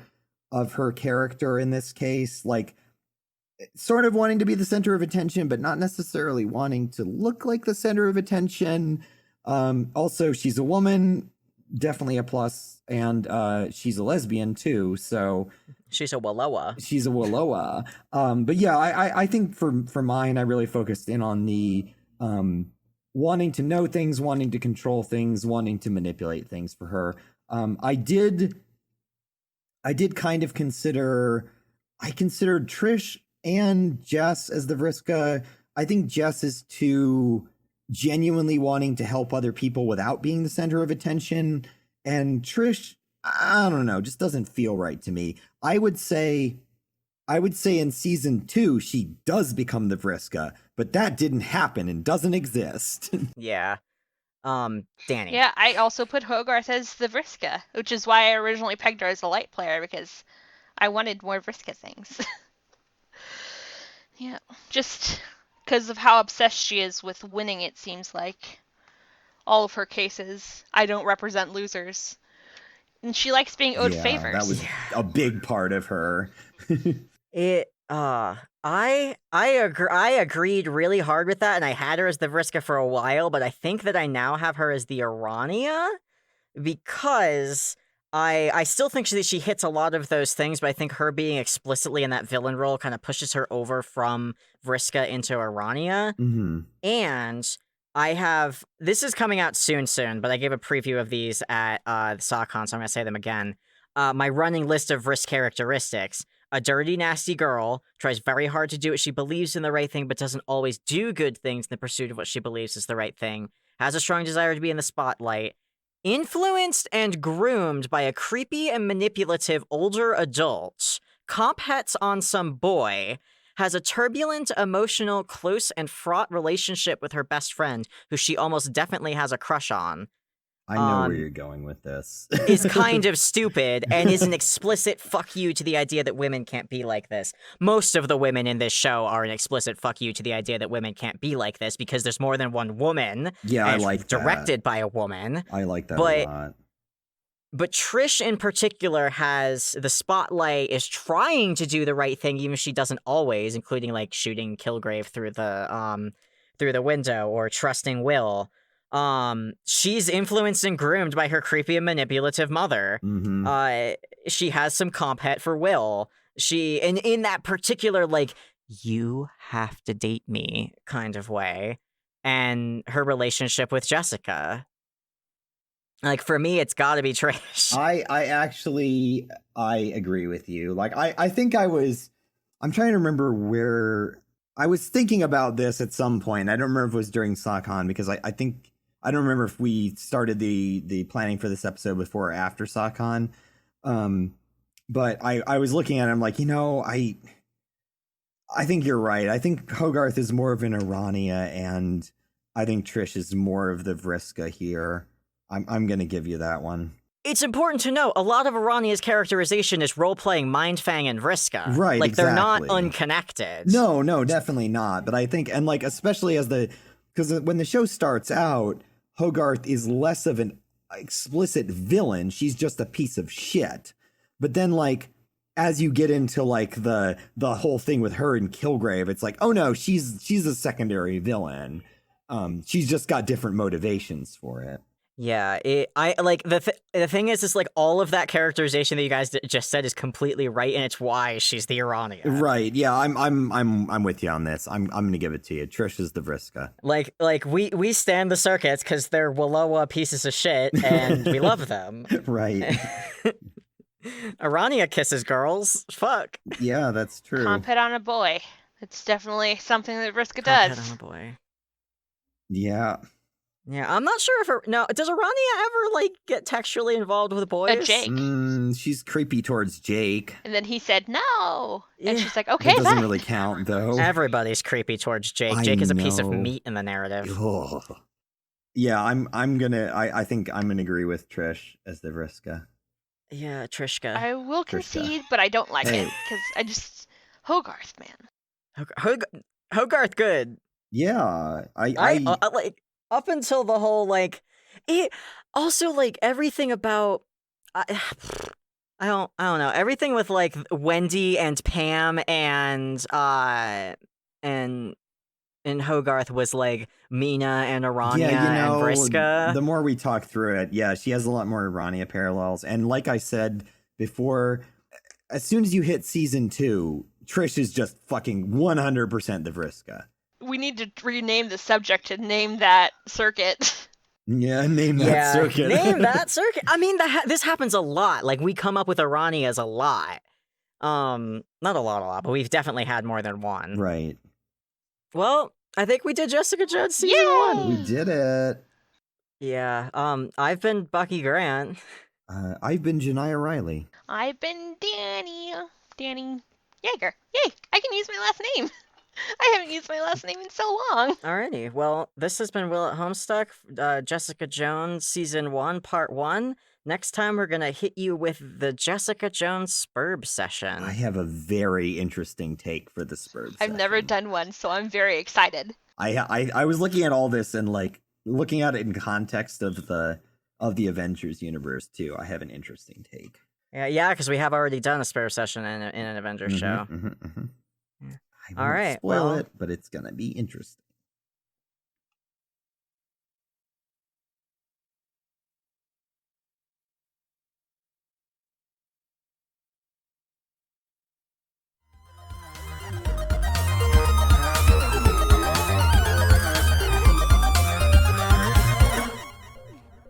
[SPEAKER 2] character in this case, like sort of wanting to be the center of attention, but not necessarily wanting to look like the center of attention. Also, she's a woman, definitely a plus, and she's a lesbian too, so
[SPEAKER 1] she's a Wallowa.
[SPEAKER 2] She's a Wallowa. But yeah, I think for mine, I really focused in on the wanting to know things, wanting to control things, wanting to manipulate things for her. I did kind of considered Trish and Jess as the Vriska. I think Jess is too genuinely wanting to help other people without being the center of attention. And Trish, I don't know, just doesn't feel right to me. I would say in season 2, she does become the Vriska, but that didn't happen and doesn't exist.
[SPEAKER 1] Yeah. Danny.
[SPEAKER 3] Yeah, I also put Hogarth as the Vriska, which is why I originally pegged her as a light player, because I wanted more Vriska things. Yeah, just because of how obsessed she is with winning, it seems like. All of her cases, I don't represent losers. And she likes being owed favors.
[SPEAKER 2] That was a big part of her.
[SPEAKER 1] I agreed really hard with that, and I had her as the Vriska for a while, but I think that I now have her as the Arania because I still think she hits a lot of those things, but I think her being explicitly in that villain role kind of pushes her over from Vriska into Arania.
[SPEAKER 2] Mm-hmm.
[SPEAKER 1] And this is coming out soon, but I gave a preview of these at the SawCon, so I'm going to say them again. My running list of Vrisk characteristics. A dirty, nasty girl, tries very hard to do what she believes in the right thing, but doesn't always do good things in the pursuit of what she believes is the right thing. Has a strong desire to be in the spotlight. Influenced and groomed by a creepy and manipulative older adult. Comp hets on some boy. Has a turbulent, emotional, close, and fraught relationship with her best friend, who she almost definitely has a crush on.
[SPEAKER 2] I know where you're going with this.
[SPEAKER 1] Is kind of stupid and is an explicit fuck you to the idea that women can't be like this. Most of the women in this show are an explicit fuck you to the idea that women can't be like this because there's more than one woman.
[SPEAKER 2] Yeah, I like that.
[SPEAKER 1] Directed by a woman.
[SPEAKER 2] I like that a lot.
[SPEAKER 1] But Trish in particular has the spotlight, is trying to do the right thing, even if she doesn't always, including like shooting Kilgrave through the window or trusting Will. She's influenced and groomed by her creepy and manipulative mother.
[SPEAKER 2] Mm-hmm.
[SPEAKER 1] She has some comp het for Will. And in that particular, like, you have to date me kind of way. And her relationship with Jessica. Like, for me, it's gotta be Trish.
[SPEAKER 2] I agree with you. Like, I think I'm trying to remember where I was thinking about this at some point. I don't remember if it was during SawCon because I don't remember if we started the planning for this episode before or after SawCon. But I was looking at it, I'm like, I think you're right. I think Hogarth is more of an Arania, and I think Trish is more of the Vriska here. I'm going to give you that one.
[SPEAKER 1] it's important to note, a lot of Arania's characterization is role-playing Mindfang and Vriska.
[SPEAKER 2] Right,
[SPEAKER 1] Like, they're not
[SPEAKER 2] exactly.
[SPEAKER 1] unconnected.
[SPEAKER 2] No, definitely not. But I think, and like, especially because when the show starts out, Hogarth is less of an explicit villain. She's just a piece of shit. But then, like, as you get into like the whole thing with her and Kilgrave, it's like, oh no, she's a secondary villain. She's just got different motivations for it.
[SPEAKER 1] Yeah, I like the thing is like all of that characterization that you guys just said is completely right, and it's why she's the Arania.
[SPEAKER 2] Right? Yeah, I'm with you on this. I'm gonna give it to you. Trish is the Vriska.
[SPEAKER 1] Like we stand the circuits because they're Wallowa pieces of shit, and we love them.
[SPEAKER 2] Right.
[SPEAKER 1] Arania kisses girls. Fuck.
[SPEAKER 2] Yeah, that's true.
[SPEAKER 3] Comp hit on a boy. It's definitely something that Vriska
[SPEAKER 1] Comp hit
[SPEAKER 3] does.
[SPEAKER 1] on a boy.
[SPEAKER 2] Yeah.
[SPEAKER 1] Yeah, I'm not sure if does Arania ever like get textually involved with boys?
[SPEAKER 3] Jake.
[SPEAKER 2] She's creepy towards Jake.
[SPEAKER 3] And then he said no. And
[SPEAKER 1] Yeah.
[SPEAKER 3] she's like, okay,
[SPEAKER 2] That doesn't
[SPEAKER 3] bye.
[SPEAKER 2] really count though.
[SPEAKER 1] Everybody's creepy towards Jake.
[SPEAKER 2] I
[SPEAKER 1] Jake is a piece of
[SPEAKER 2] know.
[SPEAKER 1] meat in the narrative.
[SPEAKER 2] Ugh. Yeah, I think I'm gonna agree with Trish as the Vriska.
[SPEAKER 1] Yeah, Trishka.
[SPEAKER 3] I will concede, but I don't like
[SPEAKER 2] Hey.
[SPEAKER 3] it because I just Hogarth, man.
[SPEAKER 1] Hogarth, good.
[SPEAKER 2] Yeah,
[SPEAKER 1] I like up until the whole like it. Also, like everything about I don't know, everything with like Wendy and Pam and Hogarth was like Mina and Arania and Vriska.
[SPEAKER 2] The more we talk through it, yeah, she has a lot more Rania parallels. And like I said before, as soon as you hit season 2, Trish is just fucking 100% the Vriska.
[SPEAKER 3] We need to rename the subject and name that circuit.
[SPEAKER 2] Yeah, name that circuit.
[SPEAKER 1] Name that circuit. I mean, this happens a lot. Like we come up with Aranias a lot. Not a lot, but we've definitely had more than one.
[SPEAKER 2] Right.
[SPEAKER 1] Well, I think we did Jessica Jones season
[SPEAKER 3] Yay!
[SPEAKER 1] 1.
[SPEAKER 2] We did it.
[SPEAKER 1] Yeah. I've been Bucky Grant.
[SPEAKER 2] I've been Jonaya Riley.
[SPEAKER 3] I've been Danni Jager. Yay! I can use my last name. I haven't used my last name in so long.
[SPEAKER 1] Alrighty. Well, this has been Will at Homestuck, Jessica Jones season 1, part 1. Next time we're gonna hit you with the Jessica Jones Spurb session.
[SPEAKER 2] I have a very interesting take for the Spurb
[SPEAKER 3] I've never
[SPEAKER 2] session.
[SPEAKER 3] done one, so I'm very excited.
[SPEAKER 2] I was looking at all this and like looking at it in context of the Avengers universe too. I have an interesting take.
[SPEAKER 1] Yeah, because we have already done a Spurb session in an Avengers show. Yeah.
[SPEAKER 2] I won't
[SPEAKER 1] right,
[SPEAKER 2] spoil
[SPEAKER 1] well-
[SPEAKER 2] it, but it's gonna be interesting.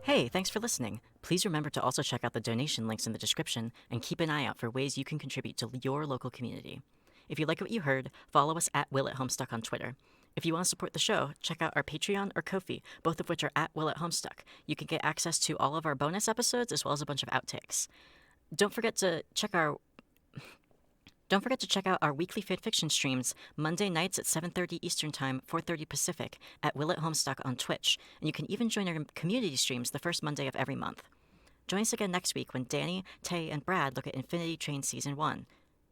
[SPEAKER 1] Hey, thanks for listening. Please remember to also check out the donation links in the description and keep an eye out for ways you can contribute to your local community. If you like what you heard, follow us at Will at Homestuck on Twitter. If you want to support the show, check out our Patreon or Ko-fi, both of which are at Will at Homestuck. You can get access to all of our bonus episodes as well as a bunch of outtakes. Don't forget to check out our weekly fanfiction streams Monday nights at 7:30 Eastern Time, 4:30 Pacific at Will at Homestuck on Twitch, and you can even join our community streams the first Monday of every month. Join us again next week when Danny, Tay, and Brad look at Infinity Train Season 1.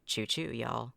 [SPEAKER 1] Choo-choo, y'all.